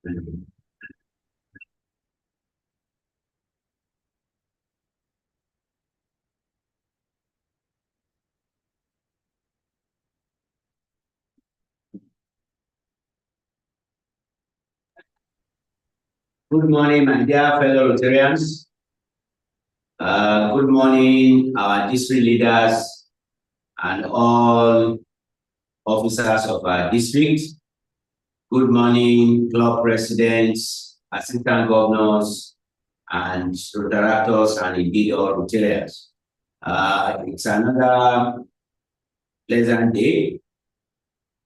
Good morning, my dear fellow Rotarians. Good morning, our district leaders and all officers of our district. Good morning, club presidents, assistant governors, and directors, and indeed all Rotarians. It's another pleasant day,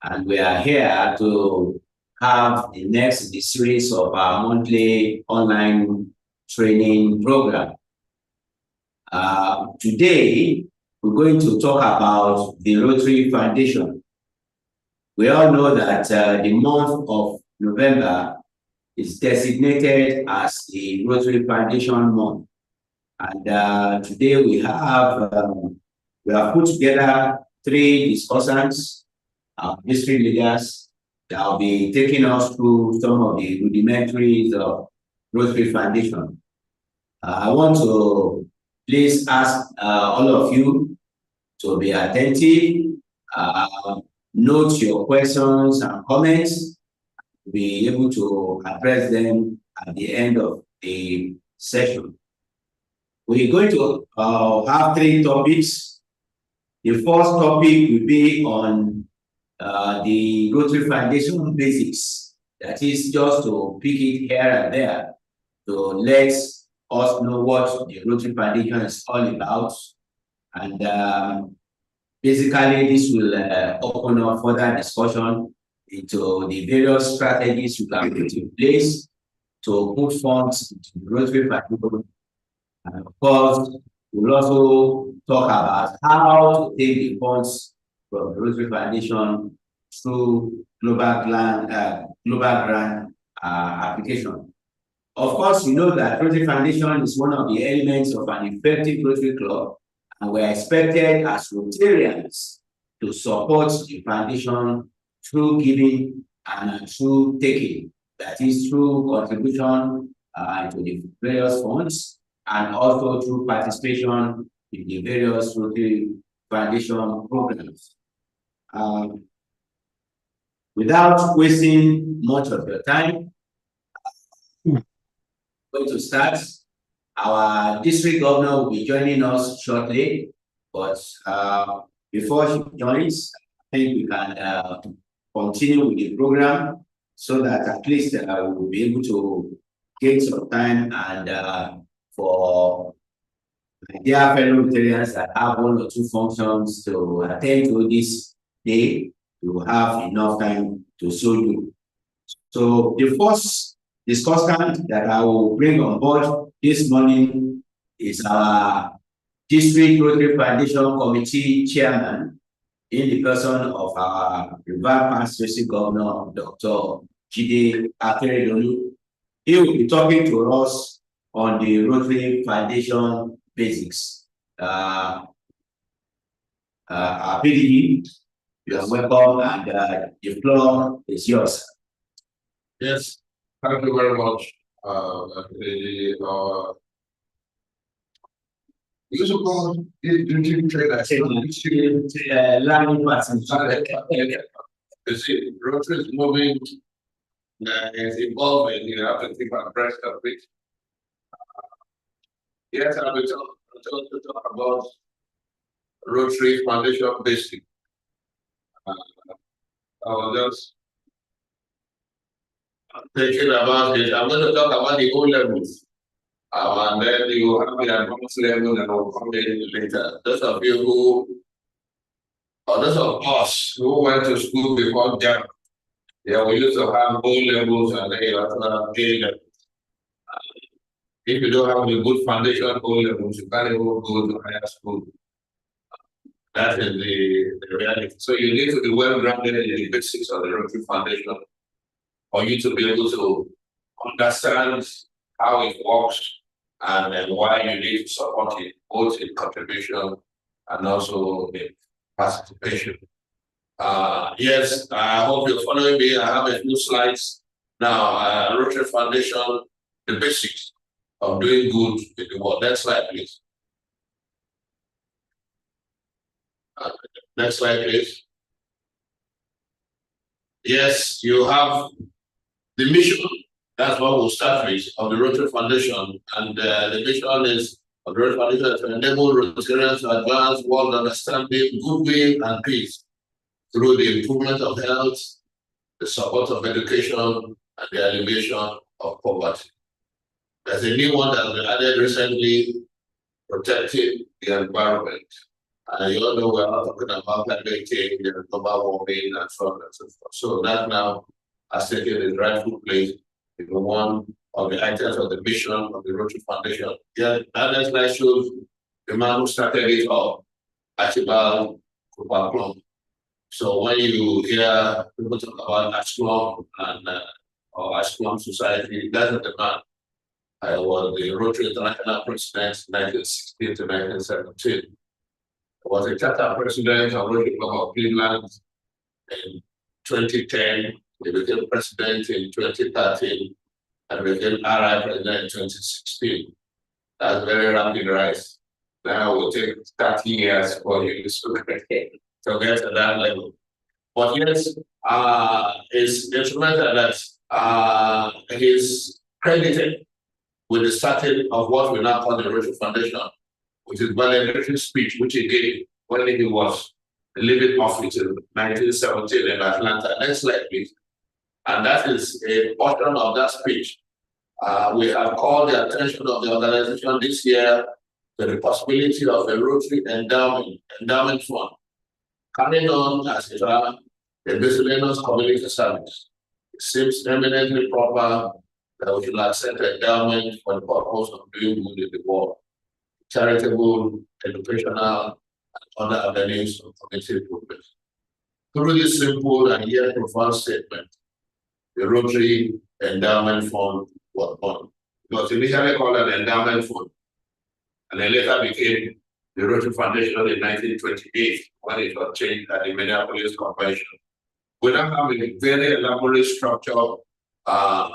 and we are here to have the next in the series of our monthly online training program. Today, we're going to talk about the Rotary Foundation. We all know that the month of November is designated as the Rotary Foundation month. And today we have put together 3 discussants, district leaders, that will be taking us through some of the rudimentaries of Rotary Foundation. I want to please ask all of you to be attentive, note your questions and comments, be able to address them at the end of the session. We're going to have 3 topics. The first topic will be on the Rotary Foundation basics. That is just to pick it here and there to let us know what the Rotary Foundation is all about. And basically, this will open up further discussion into the various strategies you can put in place to put funds into the Rotary Foundation. And of course, we'll also talk about how to take the funds from the Rotary Foundation through global grant application. Of course, you know that Rotary Foundation is one of the elements of an effective Rotary Club, and we are expected as Rotarians to support the foundation through giving and through taking. That is through contribution to the various funds, and also through participation in the various Rotary Foundation programs. Without wasting much of your time, I'm going to start. Our district governor will be joining us shortly, but before she joins, I think we can continue with the program so that at least we will be able to get some time, and for my dear fellow Rotarians that have 1 or 2 functions to attend to this day, we will have enough time to show you. So the first discussant that I will bring on board this morning is our District Rotary Foundation Committee Chairman, in the person of our River Past District Governor, Dr. Jide Akeredolu. He will be talking to us on the Rotary Foundation basics. Our PDE, you are welcome, and the floor is yours. Yes, thank you very much. You suppose you trade Learning person. You see, Rotary is moving, it's evolving, you have to think abreast of it. Yes, I will talk about Rotary Foundation basic. I was just thinking about it. I'm going to talk about the O levels. And then you have the advanced level, and I'll come in later. Those of you who, or those of us who went to school before them, yeah, we used to have O levels and then you have to have A levels. If you don't have a good foundation O levels, you can't even go to higher school. That is the reality. So you need to be well grounded in the basics of the Rotary Foundation for you to be able to understand how it works and then why you need to support it, both in contribution and also in participation. Yes, I hope you're following me. I have a few slides Now, Rotary Foundation, the basics of doing good in the world. Next slide, please. Next slide, please. Yes, you have the mission. That's what we'll start with of the Rotary Foundation. And the mission is of the Rotary Foundation to enable Rotarians to advance world understanding, goodwill, and peace through the improvement of health, the support of education, and the elimination of poverty. There's a new one that was added recently, protecting the environment. And you all know we're not talking about climate change and global warming and so on and so forth. So that now has taken its rightful place in one of the items of the mission of the Rotary Foundation. Yeah, that next slide shows the man who started it all, Archibald Kupa. So when you hear people talk about Ashkelon and or Ashkelon Society, that's the man. I was the Rotary International President 1916 to 1917. I was a charter president of Rotary Club of Cleveland in 2010. He became president in 2013 and became RI president in 2016. That's very rapid rise. Now it will take 30 years for you to get to that level. But yes, it's instrumental that he's credited with the starting of what we now call the Rotary Foundation, which is valedictory speech, which he gave when he was leaving office in 1917 in Atlanta. Next slide, please. And that is a portion of that speech. We have called the attention of the organization this year to the possibility of a Rotary endowment fund, carrying on as a miscellaneous community service. It seems eminently proper that we should accept endowment for the purpose of doing good in the world, charitable, educational, and other avenues of community improvement. Through this simple and yet profound statement, the Rotary Endowment Fund was born. It was initially called an endowment fund, and then later became the Rotary Foundation in 1928 when it was changed at the Minneapolis Convention. We now have a very elaborate structure that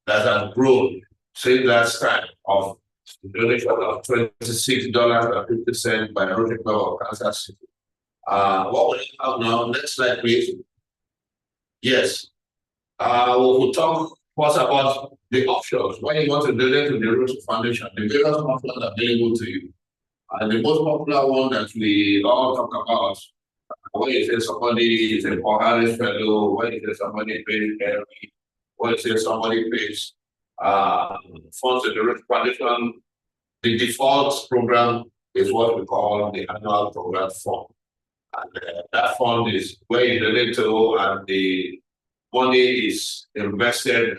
has grown since that time of donation of $26.50 by Rotary Club of Kansas City. What we have now, next slide, please. Yes. We will talk first about the options. When you want to donate to the Rotary Foundation, the various options are available to you. And the most popular one that we all talk about, when you say somebody is a Paul Harris Fellow, when you say somebody pays Henry, when you say somebody pays funds to the Rotary Foundation, the default program is what we call the annual program fund. And that fund is where you donate to, and the money is invested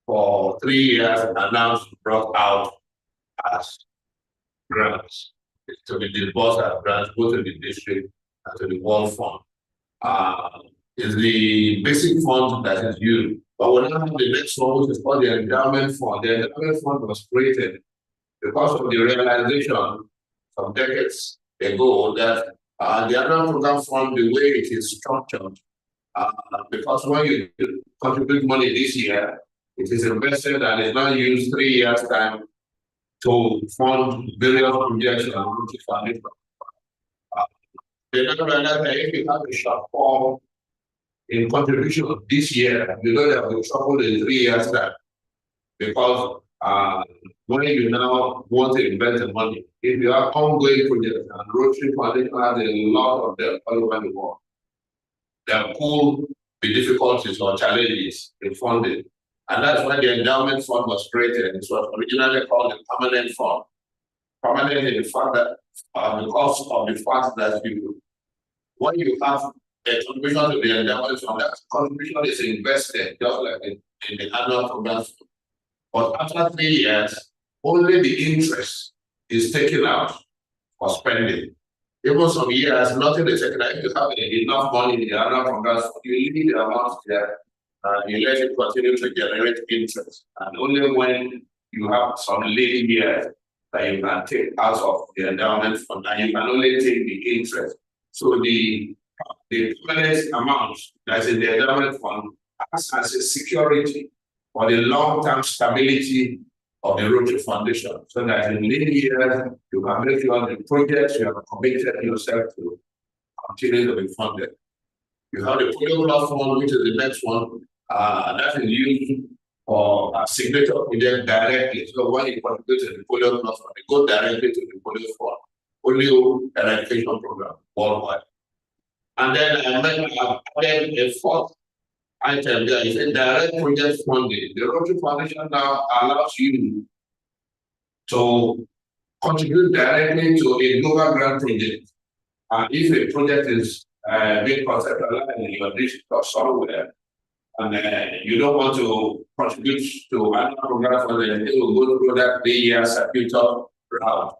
for 3 years and now brought out as grants. It's to be disbursed as grants both to the district and to the World Fund. It's the basic fund that is used. But we now have the next one, which is called the endowment fund. The endowment fund was created because of the realization some decades ago that the annual program fund, the way it is structured, because when you contribute money this year, it is invested and is now used 3 years' time to fund various projects and Rotary Foundation. They now realize that if you have a shortfall in contribution this year, you know that we'll trouble in 3 years' time. Because when you now want to invest the money, if you have ongoing projects, and Rotary Foundation has a lot of them all over the world, there could be difficulties or challenges in funding. And that's why the endowment fund was created. It was originally called the permanent fund. Permanent in the fact that because of the fact that when you have a contribution to the endowment fund, that contribution is invested just like in the annual program. But after 3 years, only the interest is taken out for spending. Even some years, nothing is taken out. If you have enough money in the annual program, you leave the amount there and you let it continue to generate interest. And only when you have some lean years that you can take out of the endowment fund, and you can only take the interest. So the permanent amount that's in the endowment fund acts as a security for the long-term stability of the Rotary Foundation, so that in many years you can make sure the projects you have committed yourself to continue to be funded. You have the Polio Plus Fund, which is the next one, that is used for a signature project directly. So when you contribute to the Polio Plus Fund, you go directly to the Polio Fund, Polio Eradication Program worldwide. And then I added a fourth item there is a direct project funding. The Rotary Foundation now allows you to contribute directly to a global grant project. And if a project is being conceptualized in your district or somewhere, and you don't want to contribute to another program for them, they will go through that 3-year circuitous route.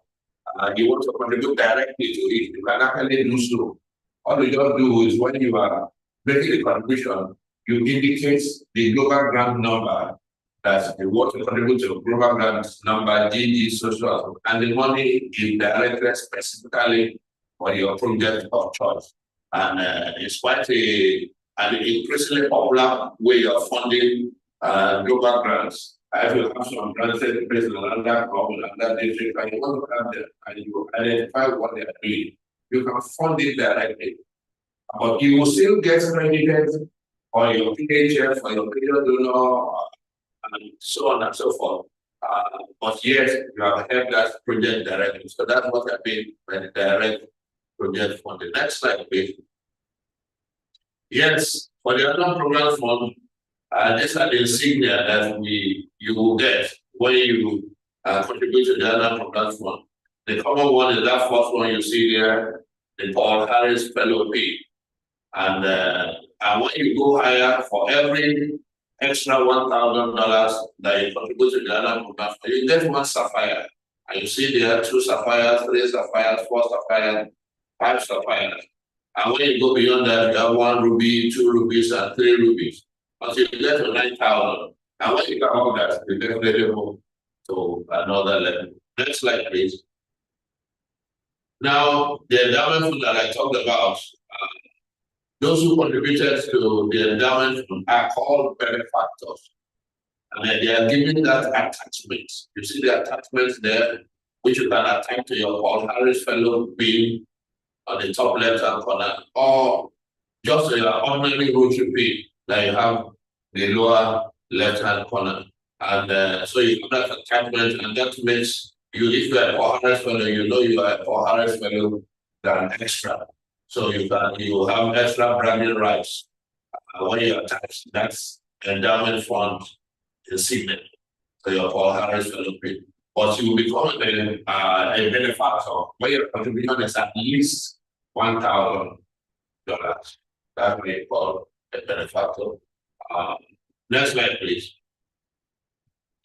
You want to contribute directly to it, you can actually do so. All you just do is when you are making a contribution, you indicate the global grant number that you want to contribute to global grant number GG social, and the money is directed specifically for your project of choice. And it's quite an increasingly popular way of funding global grants. If you have some grants in place in another problem, another district, and you want to have them, and you identify what they are doing, you can fund it directly. But you will still get credited for your PHF, for your period donor, and so on and so forth. But yet, you have helped that project directly. So that's what I mean by the direct project fund. The next slide, please. Yes, for the other program fund, these are the insignia that you will get when you contribute to the other program fund. The common one is that first one you see there, the Paul Harris Fellow P. And when you go higher, for every extra $1,000 that you contribute to the other program, you get 1 sapphire. And you see there 2 sapphires, 3 sapphires, 4 sapphires, 5 sapphires. And when you go beyond that, you have 1 ruby, 2 rubies, and 3 rubies. Until you get to 9,000. And when you come out that, you definitely move to another level. Next slide, please. Now, the endowment fund that I talked about, those who contributed to the endowment fund are called benefactors. And they are given that attachment. You see the attachments there, which you can attach to your Paul Harris Fellow pin on the top left-hand corner, or just to your ordinary Rotary pin that you have the lower left-hand corner. And so you have that attachment, and that makes you, if you are a Paul Harris Fellow, you know you are a Paul Harris Fellow than extra. So you have extra bragging rights when you attach that's endowment fund insignia. So your Paul Harris Fellow pin. But you will become a benefactor where your contribution is at least $1,000. That's what you call a benefactor. Next slide, please.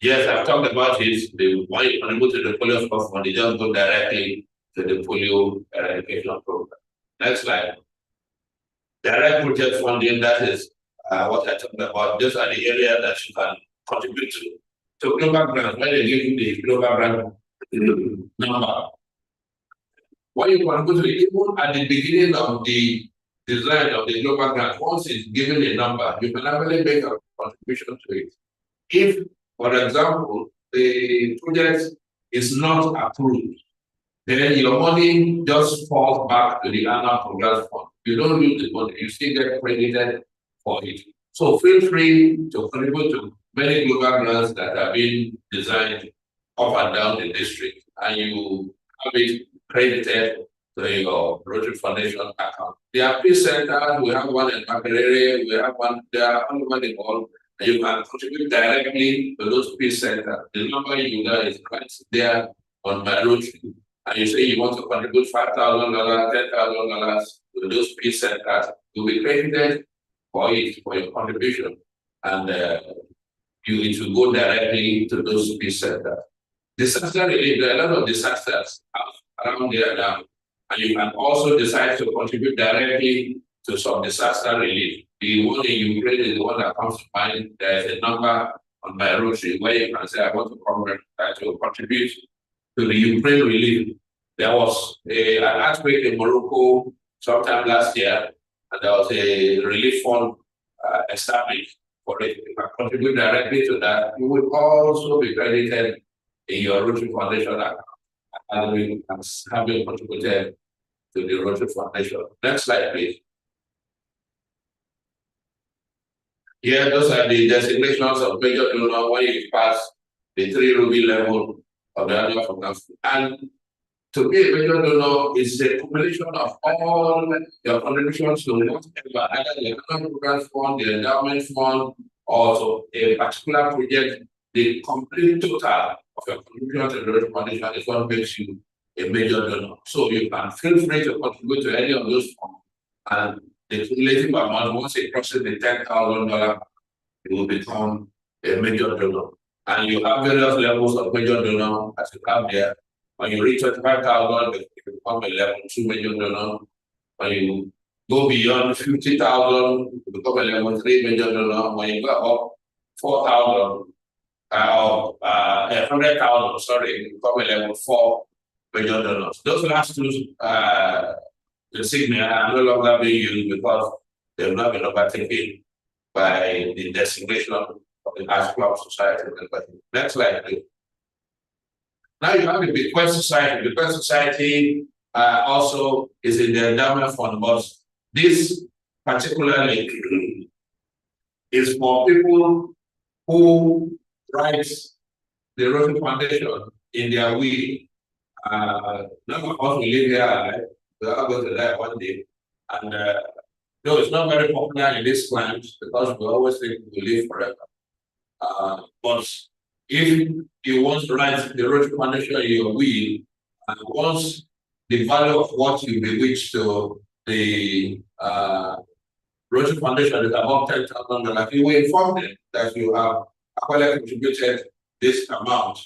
Yes, I've talked about it. When you contribute to the polio fund, you just go directly to the polio eradication program. Next slide. Direct project funding, that is what I talked about. Those are the areas that you can contribute to. So global grants, when they give you the global grant number, when you contribute to it, even at the beginning of the design of the global grant, once it's given a number, you can actually make a contribution to it. If, for example, the project is not approved, then your money just falls back to the annual program fund. You don't lose the money, you still get credited for it. So feel free to contribute to many global grants that are being designed up and down the district, and you have it credited to your Rotary Foundation account. There are peace centers, we have one in Makerere, we have one there, all over the world, and you can contribute directly to those peace centers. The number you know is right there on my Rotary. And you say you want to contribute $5,000, $10,000 to those peace centers, you'll be credited for it, for your contribution. And it will go directly to those peace centers. Disaster relief, there are a lot of disasters around there now. And you can also decide to contribute directly to some disaster relief. The one in Ukraine is the one that comes to mind. There is a number on my Rotary where you can say, I want to contribute to the Ukraine relief. There was an earthquake in Morocco sometime last year, and there was a relief fund established. for it. You can contribute directly to that. You will also be credited in your Rotary Foundation account as having contributed to the Rotary Foundation. Next slide, please. Here, those are the designations of major donor when you pass the 3 ruby level of the annual forecast. And to be a major donor is the accumulation of all your contributions to whatever, either the economic program fund, the endowment fund, or to a particular project. The complete total of your contribution to the Rotary Foundation is what makes you a major donor. So you can feel free to contribute to any of those funds. And the cumulative amount, once it crosses the $10,000, you will become a major donor. And you have various levels of major donor as you have there. When you reach 25,000, you become a level 2 major donor. When you go beyond 50,000, you become a level 3 major donor. When you go up 4,000, 100,000, sorry, you become a level 4 major donors. Those last two insignia are no longer being used because they will not be overtaken by the designation of the Ash Club Society. Next slide, please. Now you have the Bequest Society. The Bequest Society also is in the endowment fund, but this particularly is for people who write the Rotary Foundation in their will. None of us will live here alive. We are going to die one day. And no, it's not very popular in this climate because we always think we will live forever. But if you want to write the Rotary Foundation in your will, and once the value of what you bewitch to the Rotary Foundation is above $10,000, you will inform them that you have actually contributed this amount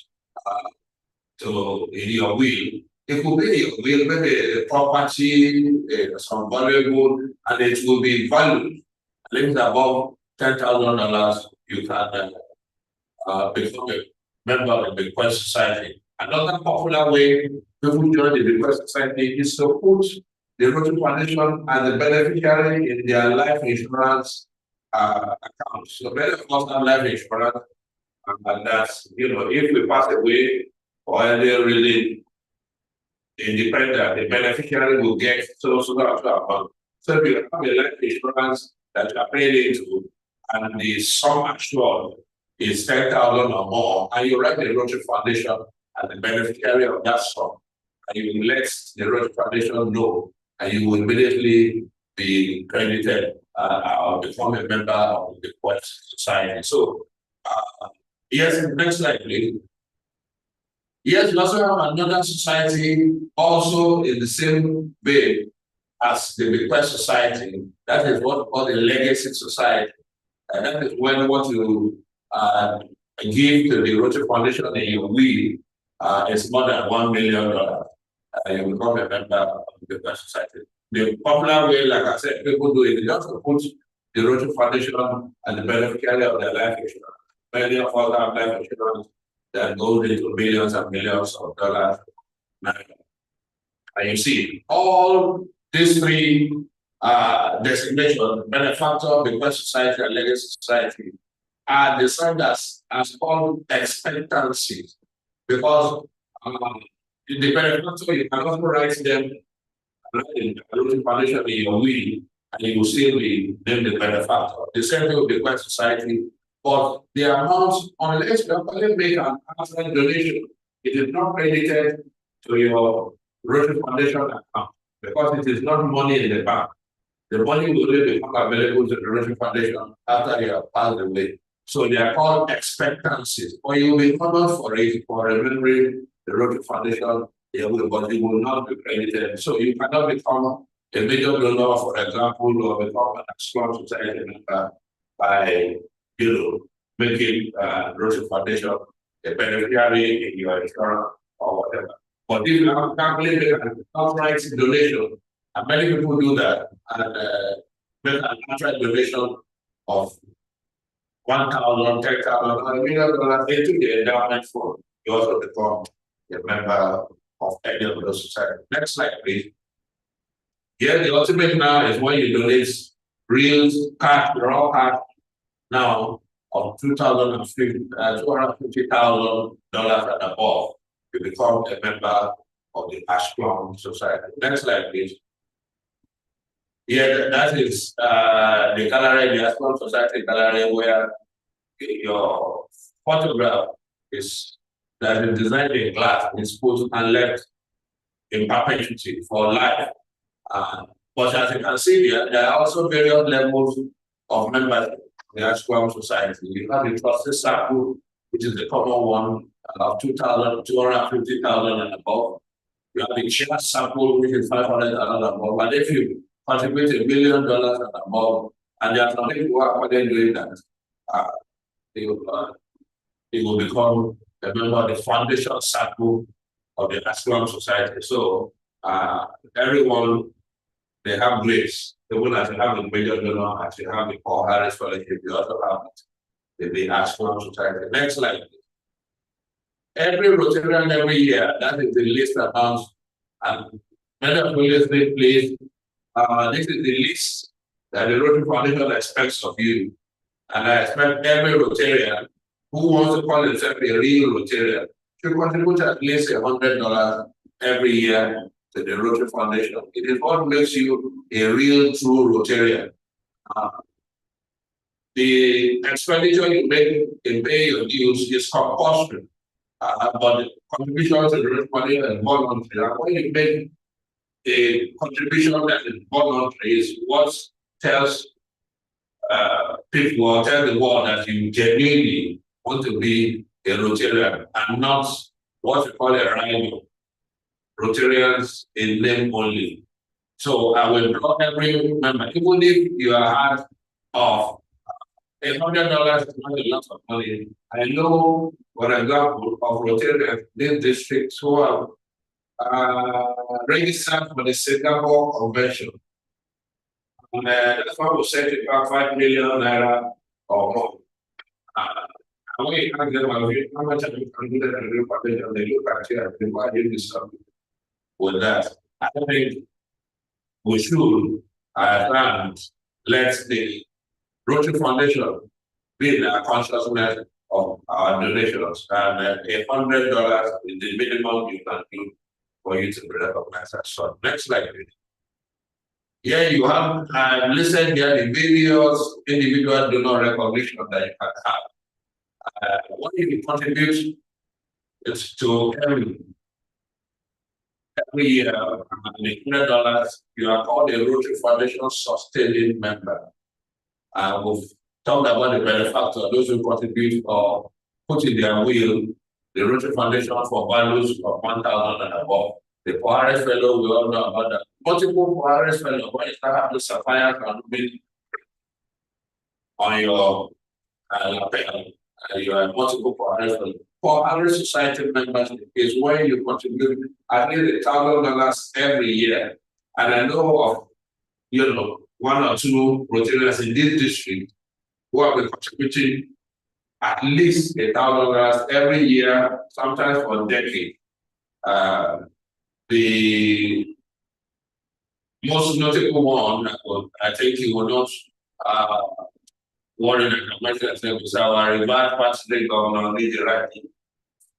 to in your will. It could be your will, maybe a property, some valuable, and it will be valued. And if it's above $10,000, you can become a member of the Bequest Society. Another popular way people join the Bequest Society is to put the Rotary Foundation as the beneficiary in their life insurance account. So many of us have life insurance, and that's, if we pass away or any really independent, the beneficiary will get so amount. So if you have a life insurance that you are paid into, and the sum assured is 10,000 or more, and you write the Rotary Foundation as the beneficiary of that sum, and you will let the Rotary Foundation know, and you will immediately be credited or become a member of the Bequest Society. So, yes, next slide, please. Yes, we also have another society also in the same way as the Bequest Society. That is what we call the Legacy Society. And that is when what you give to the Rotary Foundation in your will is more than $1 million. You become a member of the Bequest Society. The popular way, like I said, people do it, they just put the Rotary Foundation and the beneficiary of their life insurance. Many of us have life insurance that goes into millions and millions of dollars. And you see, all these three designations, benefactor, Bequest Society, and Legacy Society, are designed as called expectancies. Because the benefactor, you can also write them in the Rotary Foundation in your will, and you will still be named the benefactor. The same thing with the Bequest Society. But the amount, unless you actually make an outside donation, it is not credited to your Rotary Foundation account because it is not money in the bank. The money will only become available to the Rotary Foundation after you have passed away. So they are called expectancies. Or you will be honored for it, for remembering the Rotary Foundation, but it will not be credited. So you cannot become a major donor, for example, or become an exclusive society member by making Rotary Foundation a beneficiary in your insurance or whatever. But if you have calculated an outright donation, and many people do that, and make an outright donation of $1,000, $10,000, $1 million into the endowment fund, you also become a member of any of those societies. Next slide, please. Here, the ultimate now is when you donate real cash, raw cash, now of $250,000 and above to become a member of the Ashkelon Society. Next slide, please. Yeah, that is the gallery, the Ashkelon Society gallery, where your photograph is that is designed in glass, is put and left in perpetuity for life. But as you can see here, there are also various levels of membership in the Ashkelon Society. You have the trustee circle, which is the common one, of 250,000 and above. You have the chair circle, which is 500,000 and above. But if you contribute $1 million and above, and there are some people who are already doing that, they will become a member of the foundation circle of the Ashkelon Society. So everyone, they have grace. Even as you have the major donor, as you have the Paul Harris Fellowship, you also have the Ashkelon Society. Next slide. Every Rotarian every year, that is the list amount. And many of you listening, please, this is the list that the Rotary Foundation expects of you. And I expect every Rotarian who wants to call himself a real Rotarian should contribute at least $100 every year to the Rotary Foundation. It is what makes you a real, true Rotarian. The expenditure you make in paying your dues is compulsory, but the contribution to the Rotary Foundation is voluntary. And when you make a contribution that is voluntary, is what tells people or tell the world that you genuinely want to be a Rotarian and not what we call a rival. Rotarians in name only. So I will block every member, even if you are hard off. $100 is not a lot of money. I know, for example, of Rotarians in this district who have registered for the Singapore Convention. And that's why we set it back ₦5 million or more. And when you ask them, how much have you contributed to the Rotary Foundation, they look at you and say, why did you stop with that? I think we should let the Rotary Foundation be in our consciousness of our donations. And $100 is the minimum you can do for you to be recognized as such. Next slide, please. Here you have listed here the various individual donor recognition that you can have. What you contribute is to every year, $100, you are called a Rotary Foundation sustaining member. We've talked about the benefactor, those who contribute or put in their will the Rotary Foundation for values of 1,000 and above. The Pohares Fellow, we all know about that. Multiple Pohares Fellow, when you start having the sapphire on your lapel, you have multiple Pohares Fellow. Pohares Society members is where you contribute at least $1,000 every year. And I know of, one or two Rotarians in this district who have been contributing at least $1,000 every year, sometimes for a decade. The most notable one, I think you will not worry that I mentioned is our reverse past governor, Lady Ratty.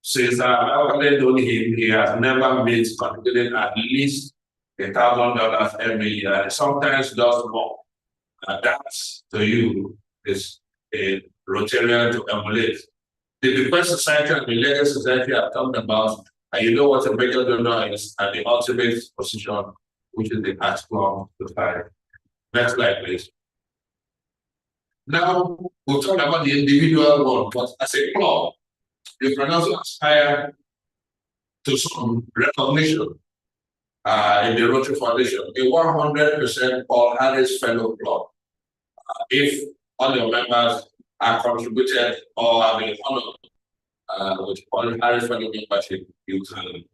Since I've known him, he has never missed contributing at least $1,000 every year, and sometimes does more. And that's to you is a Rotarian to emulate. The Bequest Society and the Legacy Society I've talked about, and you know what a major donor is at the ultimate position, which is the Ashkelon Society. Next slide, please. Now, we'll talk about the individual one, but as a club, you can also aspire to some recognition in the Rotary Foundation, a 100% Paul Harris Fellow Club. If all your members are contributed or have been honored with Paul Harris Fellow membership, you can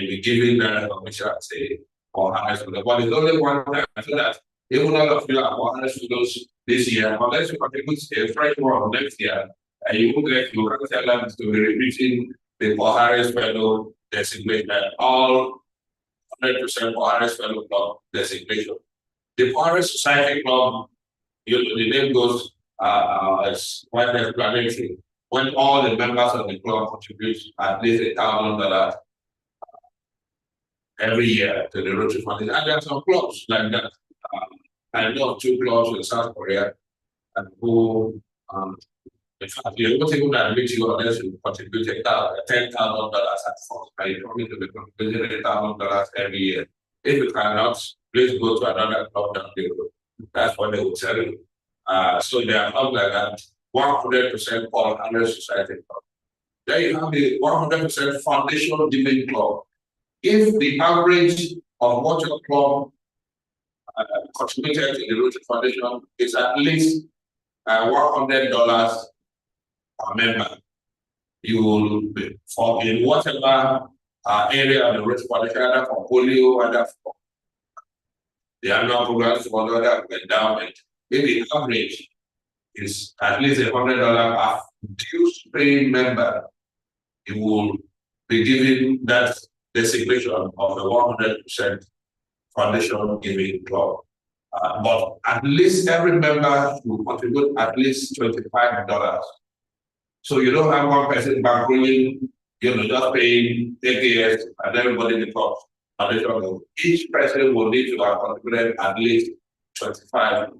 be given the recognition as a Paul Harris Fellow. But it's only one time, so that even all of you are Paul Harris Fellows this year, unless you contribute a fresh one next year, and you can tell them to be repeating the Paul Harris Fellow designation, all 100% Paul Harris Fellow Club designation. The Pohares Society Club, the name goes It's quite explanatory. When all the members of the club contribute at least $1,000 every year to the Rotary Foundation, and there are some clubs like that. I know of 2 clubs in South Korea and who, in fact, you're able to admit you unless you contribute $10,000 at first, and you promise to be contributing $8,000 every year. If you cannot, please go to another club down the road. That's what they will tell you. So there are clubs like that, 100% Paul Andrew Society Club. Then you have the 100% Foundation Giving Club. If the average of what your club contributed to the Rotary Foundation is at least $100 per member, you will be for in whatever area of the Rotary Foundation, either for polio, either for the annual programs for the other endowment. If the average is at least $100 per dues paying member, you will be given that designation of the 100% Foundation Giving Club. But at least every member will contribute at least $25. So you don't have one person bankrolling, just paying AKS and everybody in the club. Each person will need to have contributed at least $25.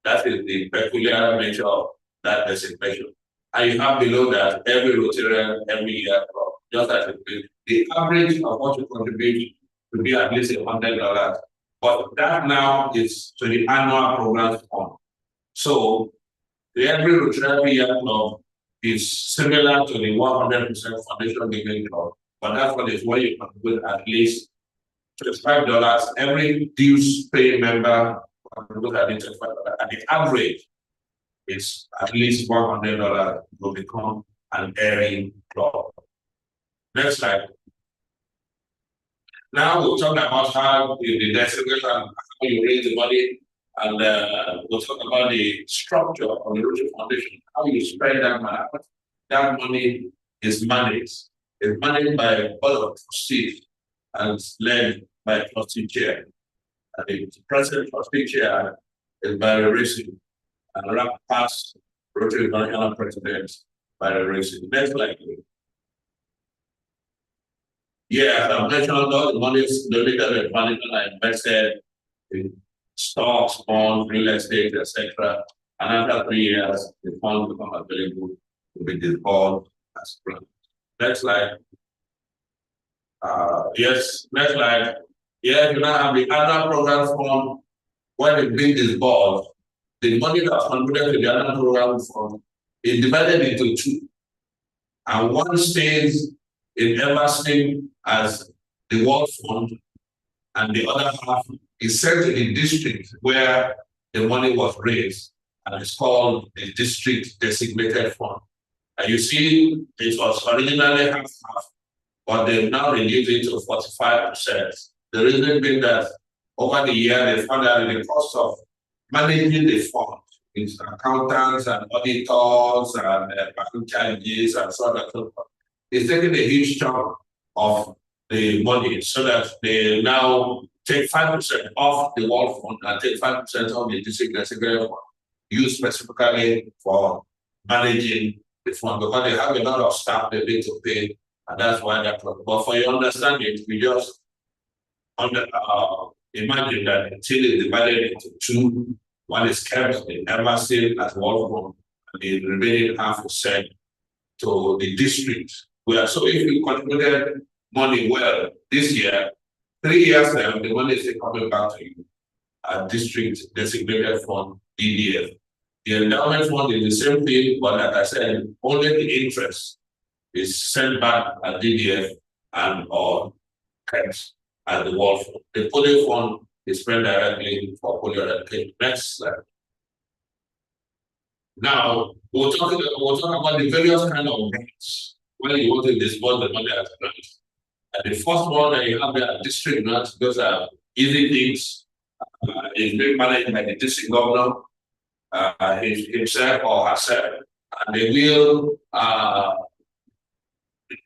That is the peculiar nature of that designation. And you have below that every Rotarian every year, just as it is. The average of what you contribute will be at least $100. But that now is to the annual program fund. So the every Rotary year club is similar to the 100% Foundation Giving Club. But that one is where you contribute at least $25. Every dues paying member contributes at least $25. And the average is at least $100 to become an airing club. Next slide. Now we'll talk about how the designation and how you raise the money, and we'll talk about the structure of the Rotary Foundation, how you spend that money. That money is managed. It's managed by a board of trustees and led by a trustee chair. And the president trustee chair is Barry Racing, and the past Rotary National President Barry Racing. Next slide, please. Yeah, I've mentioned all the money slowly that management are invested in stocks, bonds, real estate, etc. And after 3 years, the funds become available to be disbursed as planned. Next slide. Yes, next slide. Yeah, you now have the annual program fund. When it's being disbursed, the money that's contributed to the annual program fund is divided into 2. And one stays in Eversting as the World Fund, and the other half is sent to the district where the money was raised, and it's called the District Designated Fund. And you see, it was originally half, but they've now reduced it to 45%. The reason being that over the year, they found that the cost of managing the fund, with accountants and auditors and bank charges and so on and so forth, is taking a huge chunk of the money, so that they now take 5% off the World Fund and take 5% of the District Designated Fund, used specifically for managing the fund, because they have a lot of staff they need to pay, and that's why they're. But for your understanding, we just imagine that until it's divided into 2, one is kept in Eversting as World Fund, and the remaining half is sent to the district. So if you contributed money well this year, 3 years time, the money is still coming back to you at District Designated Fund, DDF. The endowment fund is the same thing, but like I said, only the interest is sent back at DDF and or kept at the World Fund. The polio fund is spent directly for polio eradication. Next slide. Now we'll talk about the various kind of grants when you want to disburse the money as grants. And the first one that you have there are district grants. Those are easy things. It's being managed by the district governor himself or herself, and they will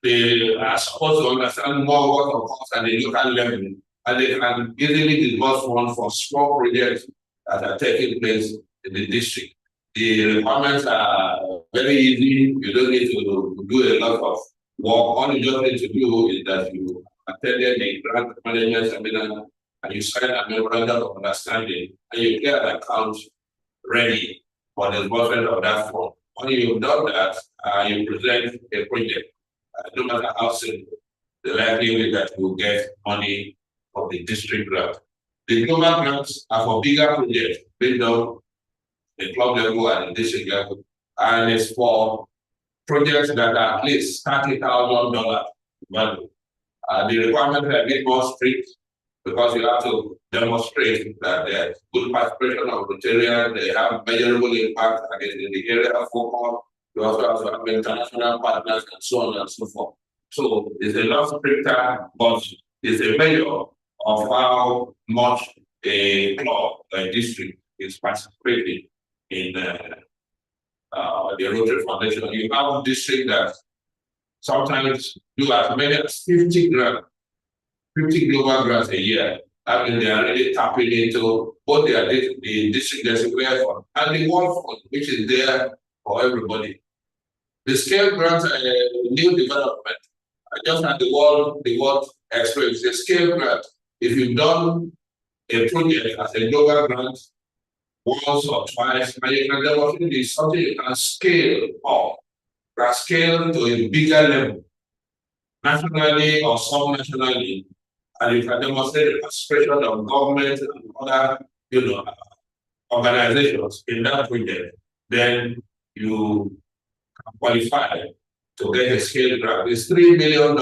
they are supposed to understand more what of course at the local level, and they can easily disburse funds for small projects that are taking place in the district. The requirements are very easy. You don't need to do a lot of work. All you just need to do is that you attended the grant management seminar and you sign a memorandum of understanding and you get an account ready for the disbursement of that form. When you've done that, you present a project, no matter how simple, the likelihood that you will get money from the district grant. The global grants are for bigger projects based on the club level and the district level, and it's for projects that are at least $30,000 value. The requirements are a bit more strict because you have to demonstrate that there's good participation of Rotarians, they have measurable impact against in the area of focus. You also have to have international partners and so on and so forth. So it's a lot stricter, but it's a measure of how much a club, a district is participating in the Rotary Foundation. You have districts that sometimes do as many as 50 grants, 50 global grants a year. I mean, they are really tapping into both the district designated fund and the world fund, which is there for everybody. The scale grants are a new development. I just had the world experience. The scale grant, if you've done a project as a global grant once or twice, and you can demonstrate it's something you can scale up, can scale to a bigger level, nationally or sub-nationally, and you can demonstrate the participation of government and other, organizations in that project, then you can qualify to get a scale grant. It's $3 million,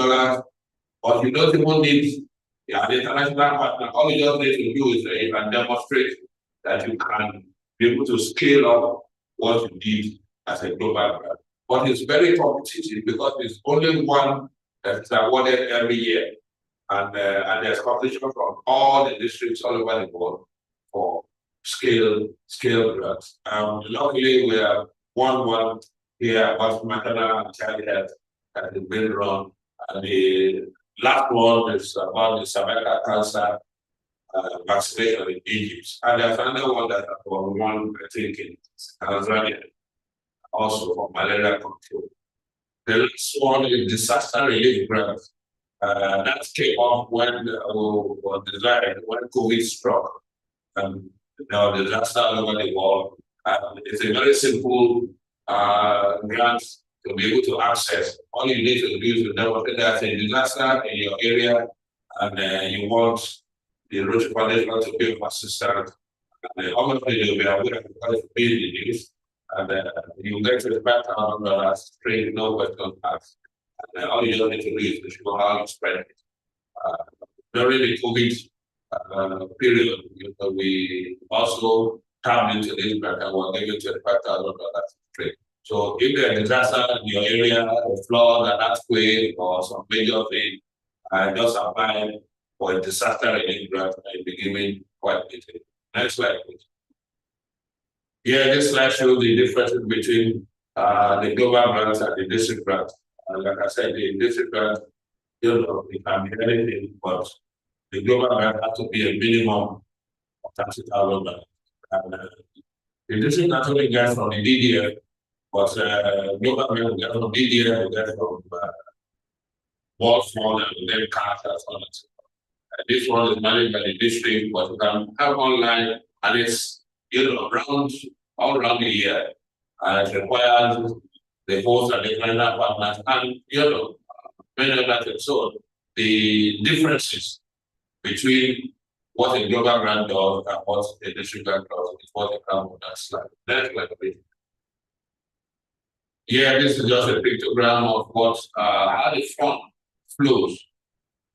but you don't even need an international partner. All you just need to do is you can demonstrate that you can be able to scale up what you did as a global grant. But it's very competitive because it's only one that is awarded every year. And there's competition from all the districts all over the world for scale grants. Luckily, we have one here about maternal and child health that is being run. And the last one is about the cervical cancer vaccination in Egypt. And there's another one that one, I think, in Tanzania, also for malaria control. The last one is disaster relief grant. That came up when COVID struck. There was disaster all over the world. It's a very simple grant to be able to access. All you need to do is to demonstrate that a disaster in your area and you want the Rotary Foundation to be of assistance. Obviously, you'll be aware of what is being the news, and you get $5,000 straight, no questions asked. And all you need to do is to show how you spread it. During the COVID period, we also tapped into this grant and we're giving $25,000 straight. So if there's a disaster in your area, a flood, an earthquake, or some major thing, just apply for a disaster relief grant and be given quite little. Next slide, please. Yeah, this slide shows the differences between the global grants and the district grant. Like I said, the district grant, it can be anything, but the global grant has to be a minimum of $30,000. And the district not only gets from the DDF, but global grant will get from DDF, will get from World Fund, and then cash and so on and so forth. This one is managed by the district, but you can have online, and it's all around the year. And it requires the host and the final partners, and many other things. So the differences between what a global grant does and what a district grant does is what you can on that slide. Next slide, please. Yeah, this is just a pictogram of what how the fund flows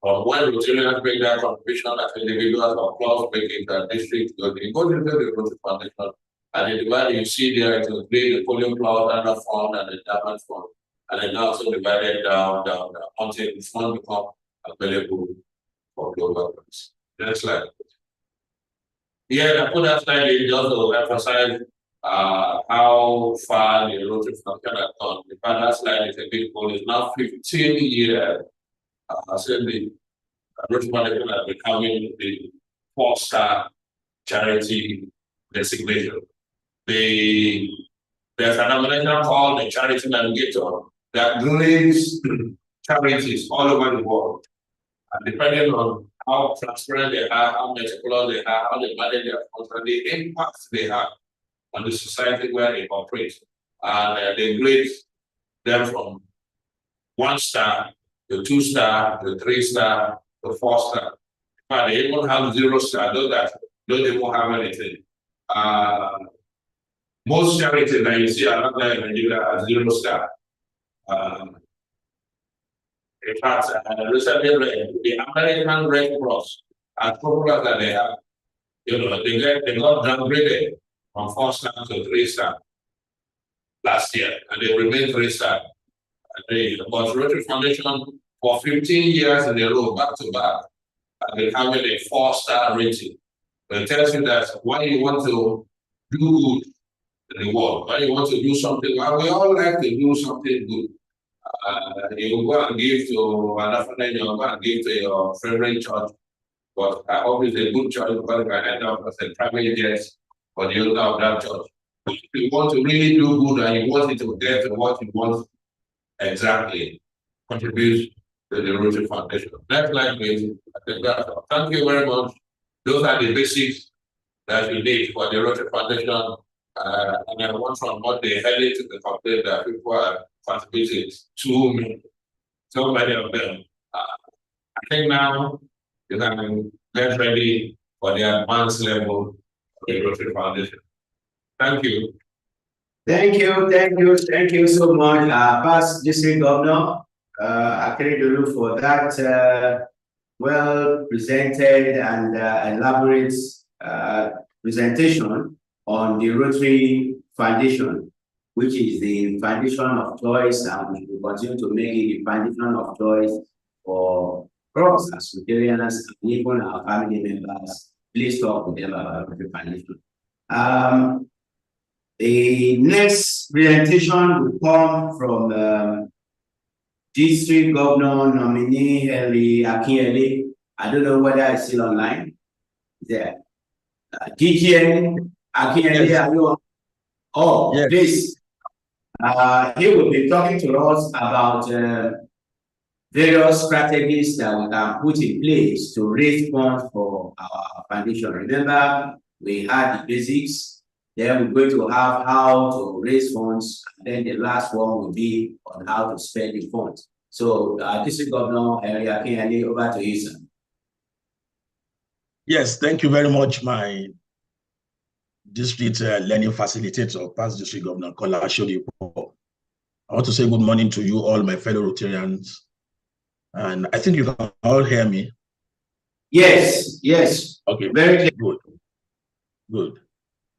from when Rotarians make their contribution as individuals or clubs making the district, it goes into the Rotary Foundation. And in the way you see there, it will be the polio plot and the fund and the damage fund. And then also divided down until the fund become available for global grants. Next slide. Yeah, I put that slide in just to emphasize how far the Rotary Foundation has gone. The final slide is a big goal. It's now 15 years since the Rotary Foundation has becoming the 4-star charity designation. The There's an organization called the Charity Navigator that grades charities all over the world. And depending on how transparent they are, how meticulous they are, how they manage their funds, and the impact they have on the society where they operate. And they grade them from 1 star to 2 star to 3 star to 4 star. But they even have 0 star, those that don't even have anything. Most charities that you see are not there in Nigeria are 0 star. In fact, recently the American Red Cross, as popular that they have, they got downgraded from 4 star to 3 star last year, and they remain 3 star. But Rotary Foundation for 15 years in a row, back to back, have been having a 4 star rating. It tells you that when you want to do good in the world, when you want to do something, well, we all like to do something good. You go and give to another friend, you go and give to your favorite church. But I hope it's a good church because it can end up as a private jet for the owner of that church. If you want to really do good and you want it to get to what you want exactly, contribute to the Rotary Foundation. Next slide, please. Thank you very much. Those are the basics that you need for the Rotary Foundation. And I want from what they headed to the complaint that people are contributing to me. So many of them. I think now you can get ready for the advanced level of the Rotary Foundation. Thank you. Thank you so much, past District Governor Akeredolu, for that well presented and elaborate presentation on the Rotary Foundation, which is the foundation of choice, and we will continue to make it the foundation of choice for us as Rotarians and even our family members. Please talk with them about Rotary Foundation. The next presentation will come from District Governor nominee Henry Akinyele. I don't know whether it's still online. There. DGN Akinyele, yes. Are you on? Oh, yes. Please. He will be talking to us about various strategies that we can put in place to raise funds for our foundation. Remember, we had the basics. Then we're going to have how to raise funds, and then the last one will be on how to spend the funds. So, District Governor Henry Akinyele, over to you, sir. Yes, thank you very much, my district learning facilitator, past District Governor Kola Asodipo. I want to say good morning to you all, my fellow Rotarians. And I think you can all hear me. Yes. Okay, very good. Good.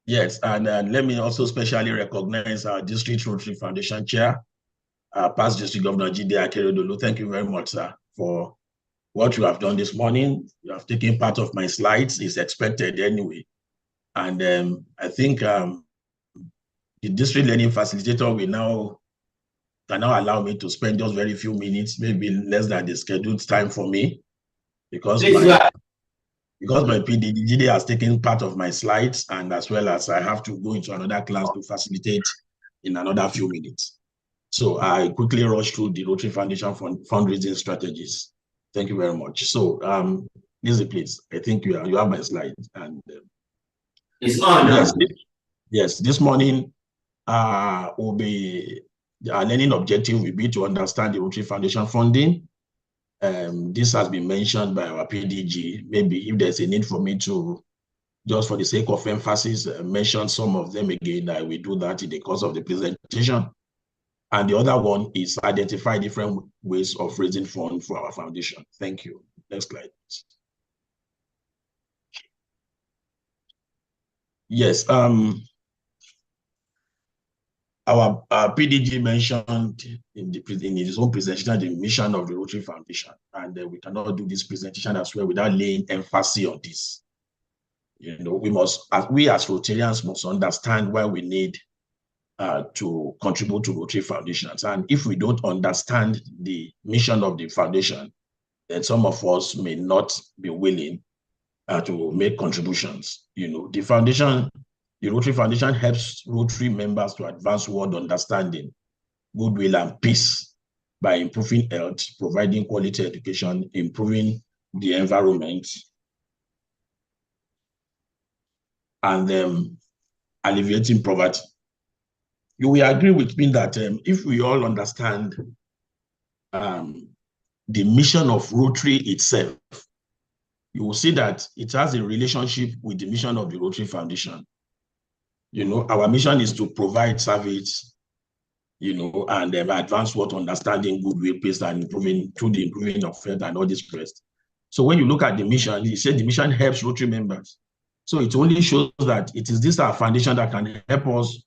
Yes, and let me also specially recognize our District Rotary Foundation Chair, past District Governor Jide Akeredolu. Thank you very much, sir, for what you have done this morning. You have taken part of my slides. It's expected anyway. And I think the District Learning Facilitator can now allow me to spend just very few minutes, maybe less than the scheduled time for me, because my PDG has taken part of my slides, and as well as I have to go into another class to facilitate in another few minutes. So I quickly rush through the Rotary Foundation fundraising strategies. Thank you very much. So Lizzie, please, I think you have my slide. And it's on. Yes, this morning our learning objective will be to understand the Rotary Foundation funding. This has been mentioned by our PDG. Maybe if there's a need for me to, just for the sake of emphasis, mention some of them again, I will do that in the course of the presentation. And the other one is identify different ways of raising funds for our foundation. Thank you. Next slide. Yes, our PDG mentioned in his own presentation the mission of the Rotary Foundation, and we cannot do this presentation as well without laying emphasis on this. We as Rotarians must understand why we need to contribute to Rotary Foundations. And if we don't understand the mission of the foundation, then some of us may not be willing to make contributions. The foundation The Rotary Foundation helps Rotary members to advance world understanding, goodwill, and peace by improving health, providing quality education, improving the environment, and alleviating poverty. You will agree with me that if we all understand the mission of Rotary itself, you will see that it has a relationship with the mission of the Rotary Foundation. You know, our mission is to provide service, you know, and advance what understanding, goodwill, peace, and improving through the improving of health and all this rest. So when you look at the mission, you say the mission helps Rotary members. So it only shows that it is this our foundation that can help us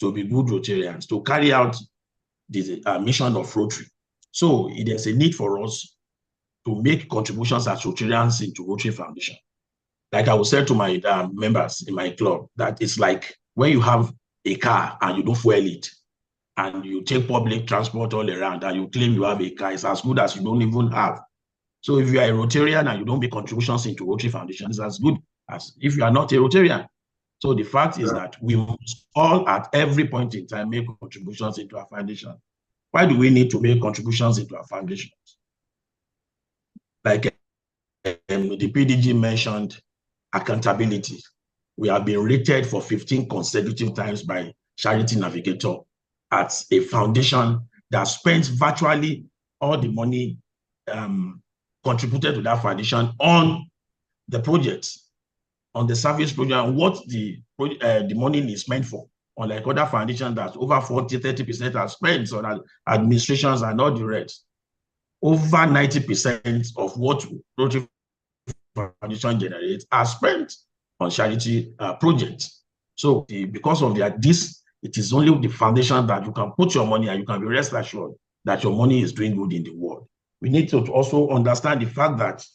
to be good Rotarians, to carry out the mission of Rotary. So there's a need for us to make contributions as Rotarians into Rotary Foundation. Like I will say to my members in my club, that it's like when you have a car and you don't fuel it, and you take public transport all around and you claim you have a car, it's as good as you don't even have. So if you are a Rotarian and you don't make contributions into Rotary Foundation, it's as good as if you are not a Rotarian. So the fact is that we must all at every point in time make contributions into our foundation. Why do we need to make contributions into our foundations? Like the PDG mentioned, accountability. We have been rated for 15 consecutive times by Charity Navigator as a foundation that spends virtually all the money contributed to that foundation on the projects, on the service project, and what the money is meant for. Unlike other foundations that over 40-30% are spent on administrations and all the rest. Over 90% of what Rotary Foundation generates are spent on charity projects. So because of this, it is only the foundation that you can put your money and you can be rest assured that your money is doing good in the world. We need to also understand the fact that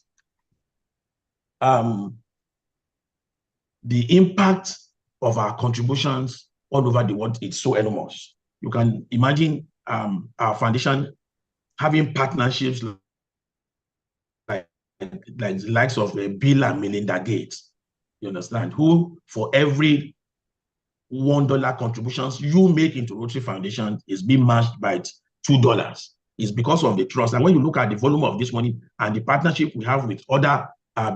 the impact of our contributions all over the world is so enormous. You can imagine our foundation having partnerships like the likes of Bill and Melinda Gates, you understand, who for every $1 contributions you make into Rotary Foundation is being matched by $2. It's because of the trust. And when you look at the volume of this money and the partnership we have with other